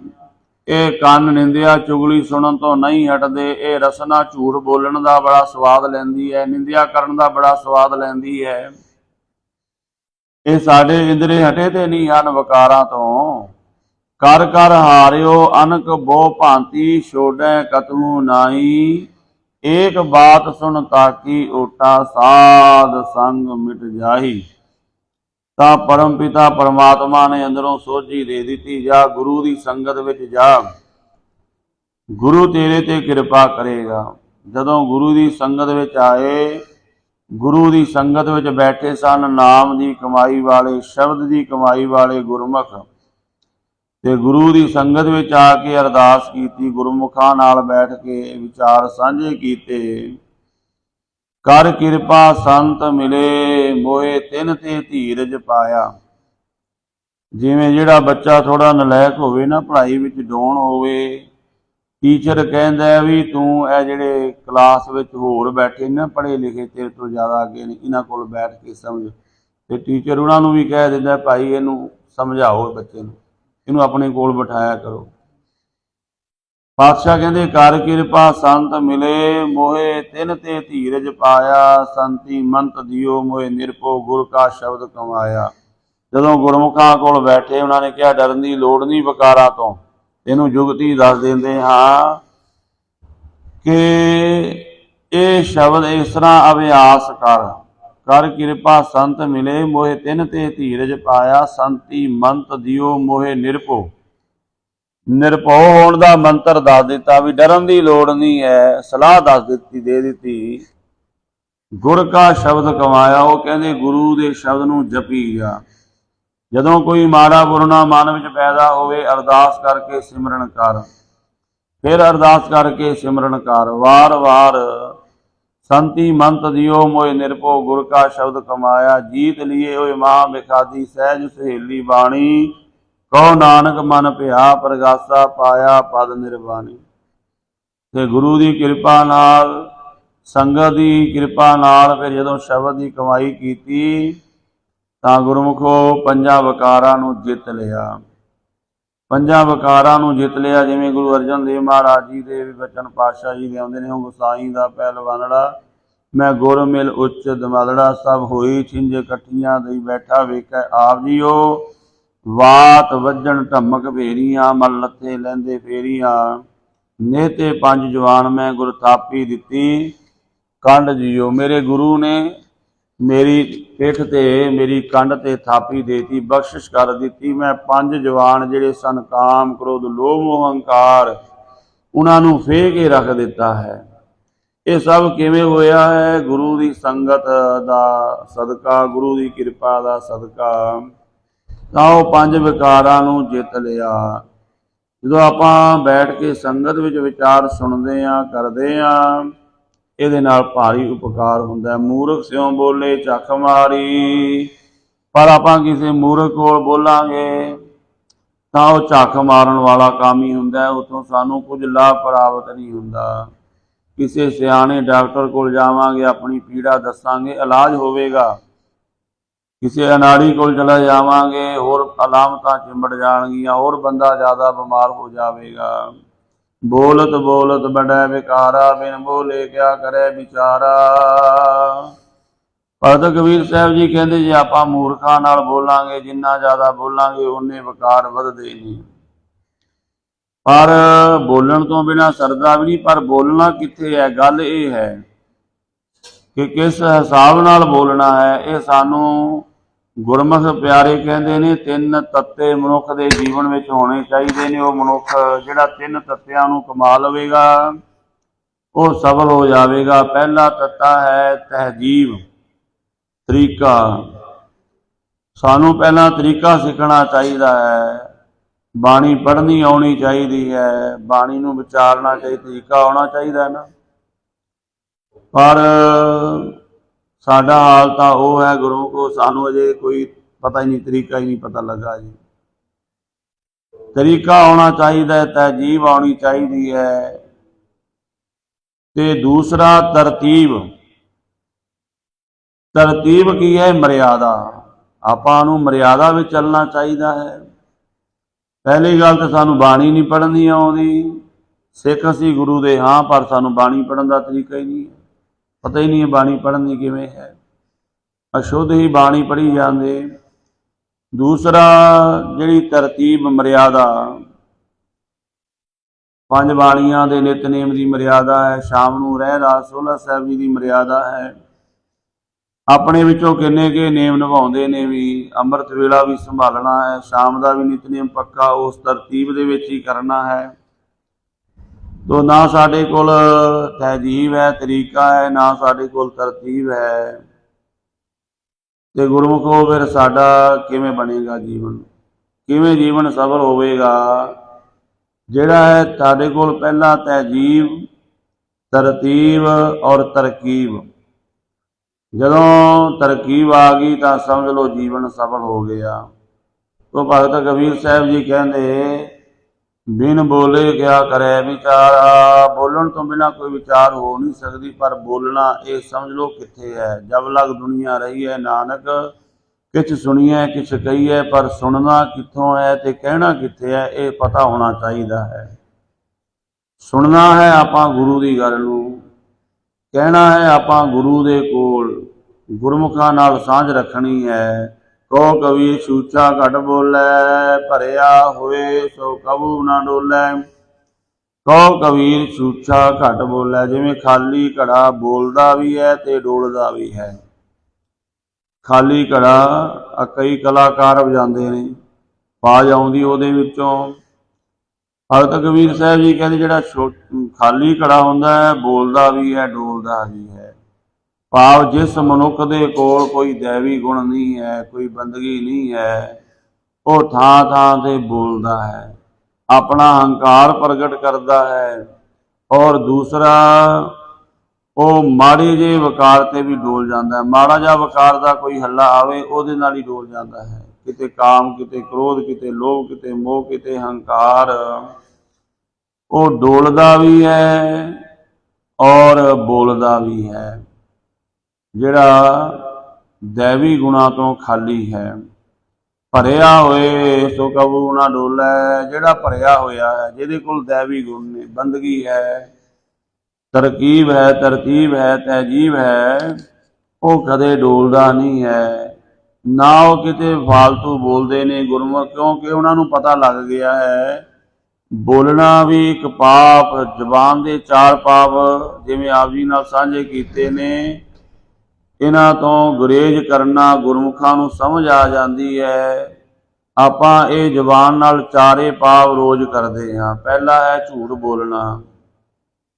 ਇਹ ਕੰਨ ਨਿੰਦਿਆ ਚੁਗਲੀ ਸੁਣਨ ਤੋਂ ਨਹੀਂ ਹਟਦੇ, ਇਹ ਰਸਨਾ ਝੂਠ ਬੋਲਣ ਦਾ ਬੜਾ ਸਵਾਦ ਲੈਂਦੀ ਹੈ, ਨਿੰਦਿਆ ਕਰਨ ਦਾ ਬੜਾ ਸਵਾਦ ਲੈਂਦੀ ਹੈ। ਇਹ ਸਾਡੇ ਇੰਦਰੇ ਹਟੇ ਤੇ ਨਹੀਂ ਹਨ ਵਕਾਰਾਂ ਤੋਂ। ਕਰ ਕਰ ਹਾਰਿਓ ਅਨਕ ਬਹੁ ਭਾਂਤੀ, ਛੋੜੈ ਕਤੂ ਨਾਹੀ, ਏਕ ਬਾਤ ਸੁਣ ਤਾਕੀ, ਓਟਾ ਸਾਧ ਸੰਗ ਮਿਟ ਜਾਹੀ। ਤਾਂ ਪਰਮ ਪਿਤਾ ਪਰਮਾਤਮਾ ਨੇ ਅੰਦਰੋਂ ਸੋਝੀ ਦੇ ਦਿੱਤੀ, ਜਾ ਗੁਰੂ ਦੀ ਸੰਗਤ ਵਿੱਚ ਜਾ, ਗੁਰੂ ਤੇਰੇ ਤੇ ਕਿਰਪਾ ਕਰੇਗਾ। ਜਦੋਂ ਗੁਰੂ ਦੀ ਸੰਗਤ ਵਿੱਚ ਆਏ, ਗੁਰੂ ਦੀ ਸੰਗਤ ਵਿੱਚ ਬੈਠੇ ਸਨ ਨਾਮ ਦੀ ਕਮਾਈ ਵਾਲੇ, ਸ਼ਬਦ ਦੀ ਕਮਾਈ ਵਾਲੇ ਗੁਰਮੁਖ, ਤੇ ਗੁਰੂ ਦੀ ਸੰਗਤ ਵਿੱਚ ਆ ਕੇ ਅਰਦਾਸ ਕੀਤੀ, ਗੁਰਮੁਖਾਂ ਨਾਲ ਬੈਠ ਕੇ ਵਿਚਾਰ ਸਾਂਝੇ ਕੀਤੇ। ਕਰ ਕਿਰਪਾ ਸੰਤ ਮਿਲੇ, ਮੋਏ ਤਿਨ ਤੇ ਧੀਰਜ ਪਾਇਆ। ਜਿਵੇਂ ਜਿਹੜਾ ਬੱਚਾ ਥੋੜਾ ਨਲਾਇਕ ਹੋਵੇ ਨਾ, ਪੜ੍ਹਾਈ ਵਿੱਚ ਡਾਊਨ ਹੋਵੇ, ਟੀਚਰ ਕਹਿੰਦਾ ਵੀ ਤੂੰ ਇਹ ਜਿਹੜੇ ਕਲਾਸ ਵਿੱਚ ਹੋਰ ਬੈਠੇ ਨਾ ਪੜ੍ਹੇ ਲਿਖੇ, ਤੇਰੇ ਤੋਂ ਜ਼ਿਆਦਾ ਅੱਗੇ ਨੇ, ਇਹਨਾਂ ਕੋਲ ਬੈਠ ਕੇ ਸਮਝ। ਤੇ ਟੀਚਰ ਉਹਨਾਂ ਨੂੰ ਵੀ ਕਹਿ ਦਿੰਦਾ ਭਾਈ ਇਹਨੂੰ ਸਮਝਾਓ, ਬੱਚੇ ਨੂੰ ਇਹਨੂੰ ਆਪਣੇ ਕੋਲ ਬਿਠਾਇਆ ਕਰੋ। ਪਾਤਸ਼ਾਹ ਕਹਿੰਦੇ ਕਰ ਕਿਰਪਾ ਸੰਤ ਮਿਲੇ, ਮੋਹੇ ਤਿਨ ਤੇ ਧੀਰਜ ਪਾਇਆ, ਸੰਤੀ ਮੰਤ ਦਿਓ ਮੋਹੇ ਨਿਰਭਉ, ਗੁਰ ਕਾ ਸ਼ਬਦ ਕਮਾਇਆ। ਜਦੋਂ ਗੁਰਮੁਖਾਂ ਕੋਲ ਬੈਠੇ ਉਹਨਾਂ ਨੇ ਕਿਹਾ ਡਰਨ ਦੀ ਲੋੜ ਨਹੀਂ ਵਕਾਰਾਂ ਤੋਂ। ਇਹਨੂੰ ਜੁਗਤੀ ਦੱਸ ਦਿੰਦੇ ਹਾਂ ਕਿ ਇਹ ਸ਼ਬਦ ਇਸ ਤਰ੍ਹਾਂ ਅਭਿਆਸ ਕਰ ਕਿਰਪਾ ਸੰਤ ਮਿਲੇ, ਮੋਹੇ ਤਿਨ ਤੇ ਧੀਰਜ ਪਾਇਆ, ਸੰਤੀ ਮੰਤ ਦਿਓ ਮੋਹੇ ਨਿਰਭਉ। ਨਿਰਭਉ ਹੋਣ ਦਾ ਮੰਤਰ ਦੱਸ ਦਿੱਤਾ ਵੀ ਡਰਨ ਦੀ ਲੋੜ ਨਹੀਂ ਹੈ। ਸਲਾਹ ਦੱਸ ਦਿੱਤੀ, ਦੇ ਦਿੱਤੀ। ਗੁਰ ਕਾ ਸ਼ਬਦ ਕਮਾਇਆ, ਉਹ ਕਹਿੰਦੇ ਗੁਰੂ ਦੇ ਸ਼ਬਦ ਨੂੰ ਜਪੀ ਜਾ। ਜਦੋਂ ਕੋਈ ਮਾੜਾ ਬੁਰਾ ਮਨ ਵਿੱਚ ਪੈਦਾ ਹੋਵੇ, ਅਰਦਾਸ ਕਰਕੇ ਸਿਮਰਨ ਕਰ, ਫਿਰ ਅਰਦਾਸ ਕਰਕੇ ਸਿਮਰਨ ਕਰ। ਵਾਰ ਵਾਰ ਸੰਤੀ ਮੰਤ ਦਿਓ ਮੋਏ ਨਿਰਭਉ ਗੁਰ ਕਾ ਸ਼ਬਦ ਕਮਾਇਆ। ਜੀਤ ਲਿਏ ਹੋਏ ਮਹਾ ਬਿਖਾਦੀ ਸਹਿਜ ਸਹੇਲੀ ਬਾਣੀ। ਕਹੋ ਨਾਨਕ ਮਨ ਭਿਆ ਪ੍ਰਗਾਸਾ ਪਾਇਆ ਪਦ ਨਿਰਵਾਣੀ। ਤੇ ਗੁਰੂ ਦੀ ਕਿਰਪਾ ਨਾਲ, ਸੰਗਤ ਦੀ ਕਿਰਪਾ ਨਾਲ ਫਿਰ ਜਦੋਂ ਸ਼ਬਦ ਦੀ ਕਮਾਈ ਕੀਤੀ ਤਾਂ ਗੁਰਮੁਖੋ ਪੰਜਾਂ ਵਕਾਰਾਂ ਨੂੰ ਜਿੱਤ ਲਿਆ। ਪੰਜਾਂ ਵਕਾਰਾਂ ਨੂੰ ਜਿੱਤ ਲਿਆ। ਜਿਵੇਂ ਗੁਰੂ ਅਰਜਨ ਦੇਵ ਮਹਾਰਾਜ ਜੀ ਦੇ ਵੀ ਬਚਨ ਪਾਤਸ਼ਾਹ ਜੀ ਦੇ ਆਉਂਦੇ ਨੇ, ਉਹ ਗੁਸਾਈ ਦਾ ਪਹਿਲਵਾਨੜਾ ਮੈਂ ਗੁਰ ਮਿਲ ਉੱਚ ਦਮਾਲੜਾ। ਸਭ ਹੋਈ ਛਿੰਝ ਇਕੱਠੀਆਂ ਦਈ ਬੈਠਾ ਵੇਖੈ ਆਪ ਜੀਓ। ਵਾਤ ਵੱਜਣ ਢਮਕ ਭੇਰੀਆਂ ਮਲ ਲੱਥੇ ਲੈਂਦੇ ਫੇਰੀਆਂ। ਨੇਤੇ ਪੰਜ ਜਵਾਨ ਮੈਂ ਗੁਰ ਥਾਪੀ ਦਿੱਤੀ ਕੰਡ ਜੀਓ। ਮੇਰੇ ਗੁਰੂ ਨੇ ਮੇਰੀ ਪਿੱਠ ਤੇ, ਮੇਰੀ ਕੰਡ ਤੇ ਥਾਪੀ ਦੇਤੀ, ਬਖਸ਼ਿਸ਼ ਕਰ ਦਿੱਤੀ। ਮੈਂ ਪੰਜ ਜਵਾਨ ਜਿਹੜੇ ਸਨ, ਕਾਮ ਕ੍ਰੋਧ ਲੋਭ ਮੋਹ ਹੰਕਾਰ, ਉਹਨਾਂ ਨੂੰ ਫੇਹ ਕੇ ਰੱਖ ਦਿੱਤਾ ਹੈ। ਇਹ ਸਭ ਕਿਵੇਂ ਹੋਇਆ ਹੈ? ਗੁਰੂ ਦੀ ਸੰਗਤ ਦਾ ਸਦਕਾ, ਗੁਰੂ ਦੀ ਕਿਰਪਾ ਦਾ ਸਦਕਾ। ਤਾਂ ਉਹ ਪੰਜ ਵਿਕਾਰਾਂ ਨੂੰ ਜਿੱਤ ਲਿਆ। ਜਦੋਂ ਆਪਾਂ ਬੈਠ ਕੇ ਸੰਗਤ ਵਿੱਚ ਵਿਚਾਰ ਸੁਣਦੇ ਹਾਂ, ਕਰਦੇ ਹਾਂ, ਇਹਦੇ ਨਾਲ ਭਾਰੀ ਉਪਕਾਰ ਹੁੰਦਾ। ਮੂਰਖ ਸਿਉ ਬੋਲੇ ਝੱਖ ਮਾਰੀ, ਪਰ ਆਪਾਂ ਕਿਸੇ ਮੂਰਖ ਕੋਲ ਬੋਲਾਂਗੇ ਤਾਂ ਉਹ ਝੱਖ ਮਾਰਨ ਵਾਲਾ ਕੰਮ ਹੀ ਹੁੰਦਾ। ਉੱਥੋਂ ਸਾਨੂੰ ਕੁਝ ਲਾਭ ਪ੍ਰਾਪਤ ਨਹੀਂ ਹੁੰਦਾ। ਕਿਸੇ ਸਿਆਣੇ ਡਾਕਟਰ ਕੋਲ ਜਾਵਾਂਗੇ, ਆਪਣੀ ਪੀੜਾ ਦੱਸਾਂਗੇ, ਇਲਾਜ ਹੋਵੇਗਾ। ਕਿਸੇ ਅਨਾੜੀ ਕੋਲ ਚਲੇ ਜਾਵਾਂਗੇ, ਹੋਰ ਅਲਾਮਤਾਂ ਚਿੰਬੜ ਜਾਣਗੀਆਂ, ਹੋਰ ਬੰਦਾ ਜ਼ਿਆਦਾ ਬਿਮਾਰ ਹੋ ਜਾਵੇਗਾ। ਬੋਲਤ ਬੋਲਤ ਬੜੈ ਵਿਕਾਰਾ, ਬਿਨ ਬੋਲੇ ਕਿਆ ਕਰੇ ਵਿਚਾਰਾ। ਭਗਤ ਕਬੀਰ ਸਾਹਿਬ ਜੀ ਕਹਿੰਦੇ ਜੇ ਆਪਾਂ ਮੂਰਖਾਂ ਨਾਲ ਬੋਲਾਂਗੇ, ਜਿੰਨਾ ਜ਼ਿਆਦਾ ਬੋਲਾਂਗੇ ਓਨੇ ਵਿਕਾਰ ਵੱਧਦੇ ਨੇ। ਪਰ ਬੋਲਣ ਤੋਂ ਬਿਨਾਂ ਸਰਦਾ ਵੀ ਨਹੀਂ। ਪਰ ਬੋਲਣਾ ਕਿੱਥੇ ਹੈ? ਗੱਲ ਇਹ ਹੈ ਕਿ ਕਿਸ ਹਿਸਾਬ ਨਾਲ ਬੋਲਣਾ ਹੈ। ਇਹ ਸਾਨੂੰ ਗੁਰਮੁਖ ਪਿਆਰੇ ਕਹਿੰਦੇ ਨੇ ਤਿੰਨ ਤੱਤੇ ਮਨੁੱਖ ਦੇ ਜੀਵਨ ਵਿੱਚ ਹੋਣੇ ਚਾਹੀਦੇ ਨੇ। ਉਹ ਮਨੁੱਖ ਜਿਹੜਾ ਤਿੰਨ ਤੱਤਿਆਂ ਨੂੰ ਕਮਾ ਲਵੇਗਾ, ਉਹ ਸਫਲ ਹੋ ਜਾਵੇਗਾ। ਪਹਿਲਾ ਤੱਤਾ ਹੈ ਤਹਿਜੀਬ, ਤਰੀਕਾ। ਸਾਨੂੰ ਪਹਿਲਾਂ ਤਰੀਕਾ ਸਿੱਖਣਾ ਚਾਹੀਦਾ ਹੈ। ਬਾਣੀ ਪੜ੍ਹਨੀ ਆਉਣੀ ਚਾਹੀਦੀ ਹੈ, ਬਾਣੀ ਨੂੰ ਵਿਚਾਰਨਾ ਚਾਹੀਦਾ, ਤਰੀਕਾ ਆਉਣਾ ਚਾਹੀਦਾ ਨਾ। ਪਰ ਸਾਡਾ ਹਾਲ ਤਾਂ ਉਹ ਹੈ, ਗੁਰੂ ਕੋ ਸਾਨੂੰ ਅਜੇ ਕੋਈ ਪਤਾ ਹੀ ਨਹੀਂ, ਤਰੀਕਾ ਹੀ ਨਹੀਂ ਪਤਾ ਲੱਗਾ ਜੀ। ਤਰੀਕਾ ਆਉਣਾ ਚਾਹੀਦਾ ਹੈ, ਤਹਿਜੀਬ ਆਉਣੀ ਚਾਹੀਦੀ ਹੈ। ਤੇ ਦੂਸਰਾ ਤਰਤੀਬ। ਤਰਤੀਬ ਕੀ ਹੈ? ਮਰਿਆਦਾ। ਆਪਾਂ ਨੂੰ ਮਰਿਆਦਾ ਵਿੱਚ ਚੱਲਣਾ ਚਾਹੀਦਾ ਹੈ। ਪਹਿਲੀ ਗੱਲ ਤਾਂ ਸਾਨੂੰ ਬਾਣੀ ਨਹੀਂ ਪੜ੍ਹਨੀ ਆਉਂਦੀ। ਸਿੱਖ ਅਸੀਂ ਗੁਰੂ ਦੇ ਹਾਂ, ਪਰ ਸਾਨੂੰ ਬਾਣੀ ਪੜ੍ਹਨ ਦਾ ਤਰੀਕਾ ਹੀ ਨਹੀਂ ਹੈ, ਪਤਾ ਹੀ ਨਹੀਂ ਹੈ ਬਾਣੀ ਪੜ੍ਹਨੀ ਕਿਵੇਂ ਹੈ। ਅਸ਼ੁੱਧ ਹੀ ਬਾਣੀ ਪੜ੍ਹੀ ਜਾਂਦੇ। ਦੂਸਰਾ ਜਿਹੜੀ ਤਰਤੀਬ, ਮਰਿਆਦਾ, ਪੰਜ ਬਾਣੀਆਂ ਦੇ ਨਿਤਨੇਮ ਦੀ ਮਰਿਆਦਾ ਹੈ। ਸ਼ਾਮ ਨੂੰ ਰਹਿਰਾਸ ਸੋਹਲਾ ਸਾਹਿਬ ਜੀ ਦੀ ਮਰਿਆਦਾ ਹੈ। ਆਪਣੇ ਵਿੱਚੋਂ ਕਿੰਨੇ ਕੇ ਨੇਮ ਨਿਭਾਉਂਦੇ ਨੇ ਵੀ। ਅੰਮ੍ਰਿਤ ਵੇਲਾ ਵੀ ਸੰਭਾਲਣਾ ਹੈ, ਸ਼ਾਮ ਦਾ ਵੀ ਨਿਤਨੇਮ ਪੱਕਾ ਉਸ ਤਰਤੀਬ ਦੇ ਵਿੱਚ ਹੀ ਕਰਨਾ ਹੈ। ਤੋ ਨਾ ਸਾਡੇ ਕੋਲ ਤਹਿਜੀਬ ਹੈ, ਤਰੀਕਾ ਹੈ, ਨਾ ਸਾਡੇ ਕੋਲ ਤਰਤੀਬ ਹੈ। ਤੇ ਗੁਰਮੁਖੋ ਫਿਰ ਸਾਡਾ ਕਿਵੇਂ ਬਣੇਗਾ ਜੀਵਨ? ਕਿਵੇਂ ਜੀਵਨ ਸਫਲ ਹੋਵੇਗਾ? ਜਿਹੜਾ ਹੈ ਸਾਡੇ ਕੋਲ ਪਹਿਲਾਂ ਤਹਿਜੀਬ, ਤਰਤੀਬ ਔਰ ਤਰਕੀਬ। ਜਦੋਂ ਤਰਕੀਬ ਆ ਗਈ ਤਾਂ ਸਮਝ ਲਓ ਜੀਵਨ ਸਫਲ ਹੋ ਗਿਆ। ਤੋ ਭਗਤ ਕਬੀਰ ਸਾਹਿਬ ਜੀ ਕਹਿੰਦੇ ਬਿਨ ਬੋਲੇ ਕਿਆ ਕਰੇ ਵਿਚਾਰਾ। ਬੋਲਣ ਤੋਂ ਬਿਨਾਂ ਕੋਈ ਵਿਚਾਰ ਹੋ ਨਹੀਂ ਸਕਦੀ। ਪਰ ਬੋਲਣਾ ਇਹ ਸਮਝ ਲਓ ਕਿੱਥੇ ਹੈ। ਜਬ ਲਗ ਦੁਨੀਆ ਰਹੀ ਹੈ ਨਾਨਕ, ਕਿਛ ਸੁਣੀਐ ਕਿਛ ਕਹੀਐ, ਪਰ ਸੁਣਨਾ ਕਿੱਥੋਂ ਹੈ ਤੇ ਕਹਿਣਾ ਕਿੱਥੇ ਹੈ, ਇਹ ਪਤਾ ਹੋਣਾ ਚਾਹੀਦਾ ਹੈ। ਸੁਣਨਾ ਹੈ ਆਪਾਂ ਗੁਰੂ ਦੀ ਗੱਲ ਨੂੰ, ਕਹਿਣਾ ਹੈ ਆਪਾਂ ਗੁਰੂ ਦੇ ਕੋਲ, ਗੁਰਮੁਖਾਂ ਨਾਲ ਸਾਂਝ ਰੱਖਣੀ ਹੈ। ਕਹੋ ਕਬੀਰ ਸੂਚਾ ਘਟ ਬੋਲੇ, ਭਰਿਆ ਹੋਏ ਸੋ ਕਬੂ ਨਾ ਡੋਲੇ। ਕਹੋ ਕਬੀਰ ਸੂਚਾ ਘਟ ਬੋਲੇ। ਜਿਵੇਂ ਖਾਲੀ ਘੜਾ ਬੋਲਦਾ ਵੀ ਹੈ ਤੇ ਡੋਲਦਾ ਵੀ ਹੈ। ਖਾਲੀ ਘੜਾ ਕਈ ਕਲਾਕਾਰ ਵਜਾਉਂਦੇ ਨੇ, ਆਵਾਜ਼ ਆਉਂਦੀ ਉਹਦੇ ਵਿੱਚੋਂ, ਭਗਤ ਕਬੀਰ ਸਾਹਿਬ ਜੀ ਕਹਿੰਦੇ ਜਿਹੜਾ ਖਾਲੀ ਘੜਾ ਹੁੰਦਾ ਹੈ ਬੋਲਦਾ ਵੀ ਹੈ ਡੋਲਦਾ ਵੀ ਹੈ। ਭਾਵ ਜਿਸ ਮਨੁੱਖ ਦੇ ਕੋਲ ਕੋਈ ਦੈਵੀ ਗੁਣ ਨਹੀਂ ਹੈ, ਕੋਈ ਬੰਦਗੀ ਨਹੀਂ ਹੈ, ਉਹ ਥਾਂ ਥਾਂ ਤੇ ਬੋਲਦਾ ਹੈ, ਆਪਣਾ ਹੰਕਾਰ ਪ੍ਰਗਟ ਕਰਦਾ ਹੈ। ਔਰ ਦੂਸਰਾ, ਉਹ ਮਾੜੇ ਜਿਹੇ ਵਕਾਰ ਤੇ ਵੀ ਡੋਲ ਜਾਂਦਾ ਹੈ। ਮਾੜਾ ਜਿਹਾ ਵਕਾਰ ਦਾ ਕੋਈ ਹੱਲਾ ਆਵੇ ਉਹਦੇ ਨਾਲ ਹੀ ਡੋਲ ਜਾਂਦਾ ਹੈ। ਕਿਤੇ ਕਾਮ, ਕਿਤੇ ਕ੍ਰੋਧ, ਕਿਤੇ ਲੋਭ, ਕਿਤੇ ਮੋਹ, ਕਿਤੇ ਹੰਕਾਰ, ਉਹ ਡੋਲਦਾ ਵੀ ਹੈ ਔਰ ਬੋਲਦਾ ਵੀ ਹੈ। ਜਿਹੜਾ ਦੈਵੀ ਗੁਣਾਂ ਤੋਂ ਖਾਲੀ ਹੈ, ਭਰਿਆ ਹੋਏ ਸੋ ਕਬੂ ਨਾ ਡੋਲੇ। ਜਿਹੜਾ ਭਰਿਆ ਹੋਇਆ ਹੈ, ਜਿਹਦੇ ਕੋਲ ਦੈਵੀ ਗੁਣ ਨੇ, ਬੰਦਗੀ ਹੈ, ਤਰਕੀਬ ਹੈ, ਤਰਤੀਬ ਹੈ, ਤਹਿਜੀਬ ਹੈ, ਉਹ ਕਦੇ ਡੋਲਦਾ ਨਹੀਂ ਹੈ। ਨਾ ਉਹ ਕਿਤੇ ਫਾਲਤੂ ਬੋਲਦੇ ਨੇ ਗੁਰਮੁਖ, ਕਿਉਂਕਿ ਉਹਨਾਂ ਨੂੰ ਪਤਾ ਲੱਗ ਗਿਆ ਹੈ ਬੋਲਣਾ ਵੀ ਇੱਕ ਪਾਪ। ਜ਼ੁਬਾਨ ਦੇ 4 ਪਾਪ ਜਿਵੇਂ ਆਪ ਜੀ ਨਾਲ ਸਾਂਝੇ ਕੀਤੇ ਨੇ, ਇਹਨਾਂ ਤੋਂ ਗੁਰੇਜ਼ ਕਰਨਾ ਗੁਰਮੁਖਾਂ ਨੂੰ ਸਮਝ ਆ ਜਾਂਦੀ ਹੈ। ਆਪਾਂ ਇਹ ਜ਼ੁਬਾਨ ਨਾਲ 4 ਪਾਪ ਰੋਜ਼ ਕਰਦੇ ਹਾਂ। ਪਹਿਲਾ ਹੈ ਝੂਠ ਬੋਲਣਾ।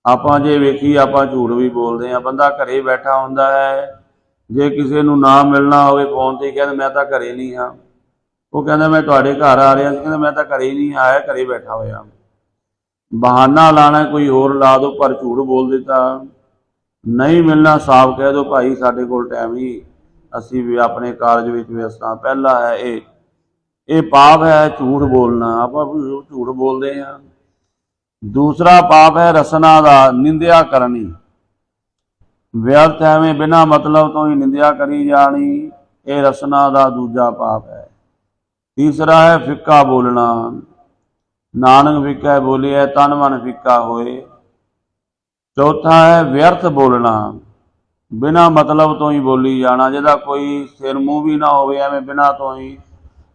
ਆਪਾਂ ਜੇ ਵੇਖੀ ਆਪਾਂ ਝੂਠ ਵੀ ਬੋਲਦੇ ਹਾਂ। ਬੰਦਾ ਘਰੇ ਬੈਠਾ ਹੁੰਦਾ ਹੈ, ਜੇ ਕਿਸੇ ਨੂੰ ਨਾ ਮਿਲਣਾ ਹੋਵੇ ਫੋਨ ਤੇ ਕਹਿੰਦਾ ਮੈਂ ਤਾਂ ਘਰੇ ਨਹੀਂ ਹਾਂ, ਉਹ ਕਹਿੰਦਾ ਮੈਂ ਤੁਹਾਡੇ ਘਰ ਆ ਰਿਹਾ ਸੀ, ਕਹਿੰਦਾ ਮੈਂ ਤਾਂ ਘਰੇ ਨਹੀਂ ਆਇਆ, ਘਰੇ ਬੈਠਾ ਹੋਇਆ। ਬਹਾਨਾ ਲਾਣਾ ਕੋਈ ਹੋਰ ਲਾ ਦੋ, ਪਰ ਝੂਠ ਬੋਲ ਦਿੱਤਾ। ਨਹੀਂ ਮਿਲਣਾ ਸਾਫ਼ ਕਹਿ ਦੋ ਭਾਈ ਸਾਡੇ ਕੋਲ ਟਾਈਮ ਨਹੀਂ, ਅਸੀਂ ਵੀ ਆਪਣੇ ਕਾਰਜ ਵਿੱਚ ਵਿਅਸਤ ਹਾਂ। ਪਹਿਲਾ ਹੈ ਇਹ ਪਾਪ ਹੈ ਝੂਠ ਬੋਲਣਾ, ਆਪਾਂ ਝੂਠ ਬੋਲਦੇ ਹਾਂ। ਦੂਸਰਾ ਪਾਪ ਹੈ ਰਸਨਾ ਦਾ, ਨਿੰਦਿਆ ਕਰਨੀ, ਵਿਅਰਥ ਐਵੇਂ ਬਿਨਾਂ ਮਤਲਬ ਤੋਂ ਹੀ ਨਿੰਦਿਆ ਕਰੀ ਜਾਣੀ, ਇਹ ਰਸਨਾ ਦਾ ਦੂਜਾ ਪਾਪ ਹੈ। ਤੀਸਰਾ ਹੈ ਫਿੱਕਾ ਬੋਲਣਾ, ਨਾਨਕ ਫਿੱਕਾ ਬੋਲਿਆ ਤਨ ਮਨ ਫਿੱਕਾ ਹੋਏ। ਚੌਥਾ ਹੈ ਵਿਅਰਥ ਬੋਲਣਾ, ਬਿਨਾਂ ਮਤਲਬ ਤੋਂ ਹੀ ਬੋਲੀ ਜਾਣਾ, ਜਿਹਦਾ ਕੋਈ ਸਿਰ ਮੂੰਹ ਵੀ ਨਾ ਹੋਵੇ, ਐਵੇਂ ਬਿਨਾਂ ਤੋਂ ਹੀ।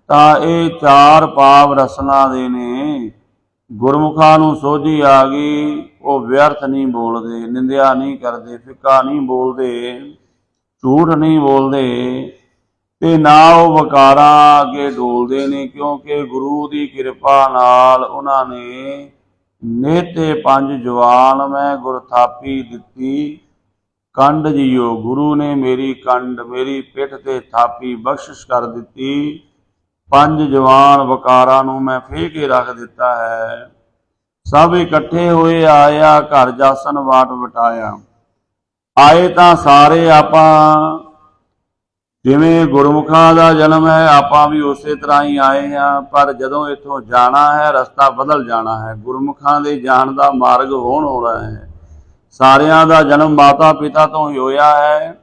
ਤਾਂ ਇਹ 4 ਪਾਪ ਰਸਨਾ ਦੇ ਨੇ। ਗੁਰਮੁਖਾਂ ਨੂੰ ਸੋਝੀ ਆ ਗਈ, ਉਹ ਵਿਅਰਥ ਨਹੀਂ ਬੋਲਦੇ, ਨਿੰਦਿਆ ਨਹੀਂ ਕਰਦੇ, ਫਿੱਕਾ ਨਹੀਂ ਬੋਲਦੇ, ਝੂਠ ਨਹੀਂ ਬੋਲਦੇ, ਤੇ ਨਾ ਉਹ ਵਕਾਰਾਂ ਅੱਗੇ ਡੋਲਦੇ ਨੇ, ਕਿਉਂਕਿ ਗੁਰੂ ਦੀ ਕਿਰਪਾ ਨਾਲ ਉਹਨਾਂ ਨੇ ਨੇਤੇ 5 ਜਵਾਨ ਮੈਂ ਗੁਰ ਥਾਪੀ ਦਿੱਤੀ ਕੰਡ ਜੀਓ। ਗੁਰੂ ਨੇ ਮੇਰੀ ਕੰਡ, ਮੇਰੀ ਪਿੱਠ ਤੇ ਥਾਪੀ ਬਖਸ਼ਿਸ਼ ਕਰ ਦਿੱਤੀ। 5 ਜਵਾਨ ਵਕਾਰਾਂ ਨੂੰ ਮੈਂ ਫੇਹ ਕੇ ਰੱਖ ਦਿੱਤਾ ਹੈ। ਸਭ ਇਕੱਠੇ ਹੋਏ ਆਇਆ, ਘਰ ਜਾਸਨ ਵਾਟ ਵਟਾਇਆ। ਆਏ ਤਾਂ ਸਾਰੇ ਆਪਾਂ, ਜਿਵੇਂ ਗੁਰਮੁਖਾਂ ਦਾ ਜਨਮ ਹੈ ਆਪਾਂ ਵੀ ਉਸੇ ਤਰ੍ਹਾਂ ਹੀ ਆਏ ਹਾਂ, ਪਰ ਜਦੋਂ ਇੱਥੋਂ ਜਾਣਾ ਹੈ ਰਸਤਾ ਬਦਲ ਜਾਣਾ ਹੈ। ਗੁਰਮੁਖਾਂ ਦੇ ਜਾਣ ਦਾ ਮਾਰਗ ਹੋਣ ਹੋਣਾ ਹੈ। ਸਾਰਿਆਂ ਦਾ ਜਨਮ ਮਾਤਾ ਪਿਤਾ ਤੋਂ ਹੀ ਹੋਇਆ ਹੈ,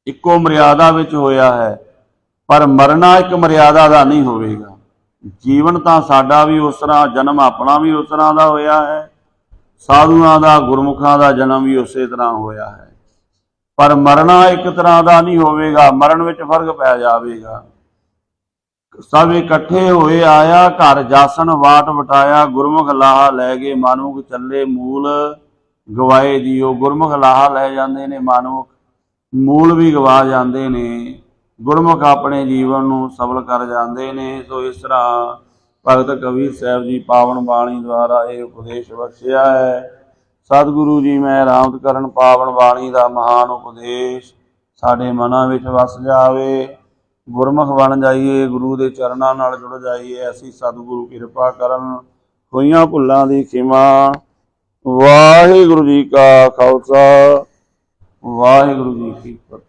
ਇੱਕੋ ਮਰਿਆਦਾ ਵਿੱਚ ਹੋਇਆ ਹੈ, ਪਰ ਮਰਨਾ ਇੱਕ ਮਰਿਆਦਾ ਦਾ ਨਹੀਂ ਹੋਵੇਗਾ। ਜੀਵਨ ਤਾਂ ਸਾਡਾ ਵੀ ਉਸ ਤਰ੍ਹਾਂ, ਜਨਮ ਆਪਣਾ ਵੀ ਉਸ ਤਰ੍ਹਾਂ ਦਾ ਹੋਇਆ ਹੈ, ਸਾਧੂਆਂ ਦਾ ਗੁਰਮੁਖਾਂ ਦਾ ਜਨਮ ਵੀ ਉਸੇ ਤਰ੍ਹਾਂ ਹੋਇਆ ਹੈ, ਪਰ ਮਰਨਾ ਇੱਕ ਤਰ੍ਹਾਂ ਦਾ ਨਹੀਂ ਹੋਵੇਗਾ। ਮਰਨ ਵਿੱਚ ਫਰਕ ਪੈ ਜਾਵੇਗਾ। ਸਭ ਇਕੱਠੇ ਹੋਏ ਆਇਆ, ਘਰ ਜਾਸਨ ਵਾਟ ਵਟਾਇਆ। ਗੁਰਮੁਖ ਲਾਹਾ ਲੈ ਗਏ, ਮਾਨੁਖ ਚੱਲੇ ਮੂਲ ਗਵਾਏ ਜੀਓ। ਗੁਰਮੁਖ ਲਾਹਾ ਲੈ ਜਾਂਦੇ ਨੇ, ਮਾਨੁਖ ਮੂਲ ਵੀ ਗਵਾ ਜਾਂਦੇ ਨੇ। ਗੁਰਮੁਖ ਆਪਣੇ ਜੀਵਨ ਨੂੰ ਸਫਲ ਕਰ ਜਾਂਦੇ ਨੇ। ਸੋ ਇਸ ਤਰ੍ਹਾਂ ਭਗਤ ਕਬੀਰ ਸਾਹਿਬ ਜੀ ਪਾਵਨ ਬਾਣੀ ਦੁਆਰਾ ਇਹ ਉਪਦੇਸ਼ ਬਖਸ਼ਿਆ ਹੈ। ਸਤਿਗੁਰੂ ਜੀ ਮੈਂ ਰਾਮਤ ਕਰਨ ਪਾਵਨ ਬਾਣੀ ਦਾ ਮਹਾਨ ਉਪਦੇਸ਼ ਸਾਡੇ ਮਨਾਂ ਵਿੱਚ ਵਸ ਜਾਵੇ। ਗੁਰਮੁਖ ਬਣ ਜਾਈਏ, ਗੁਰੂ ਦੇ ਚਰਨਾਂ ਨਾਲ ਜੁੜ ਜਾਈਏ। ਅਸੀਂ ਸਤਿਗੁਰੂ ਕਿਰਪਾ ਕਰਨ। ਹੋਈਆਂ ਭੁੱਲਾਂ ਦੀ ਖਿਮਾ। ਵਾਹਿਗੁਰੂ ਜੀ ਕਾ ਖਾਲਸਾ, ਵਾਹਿਗੁਰੂ ਜੀ ਕੀ ਫਤਿਹ।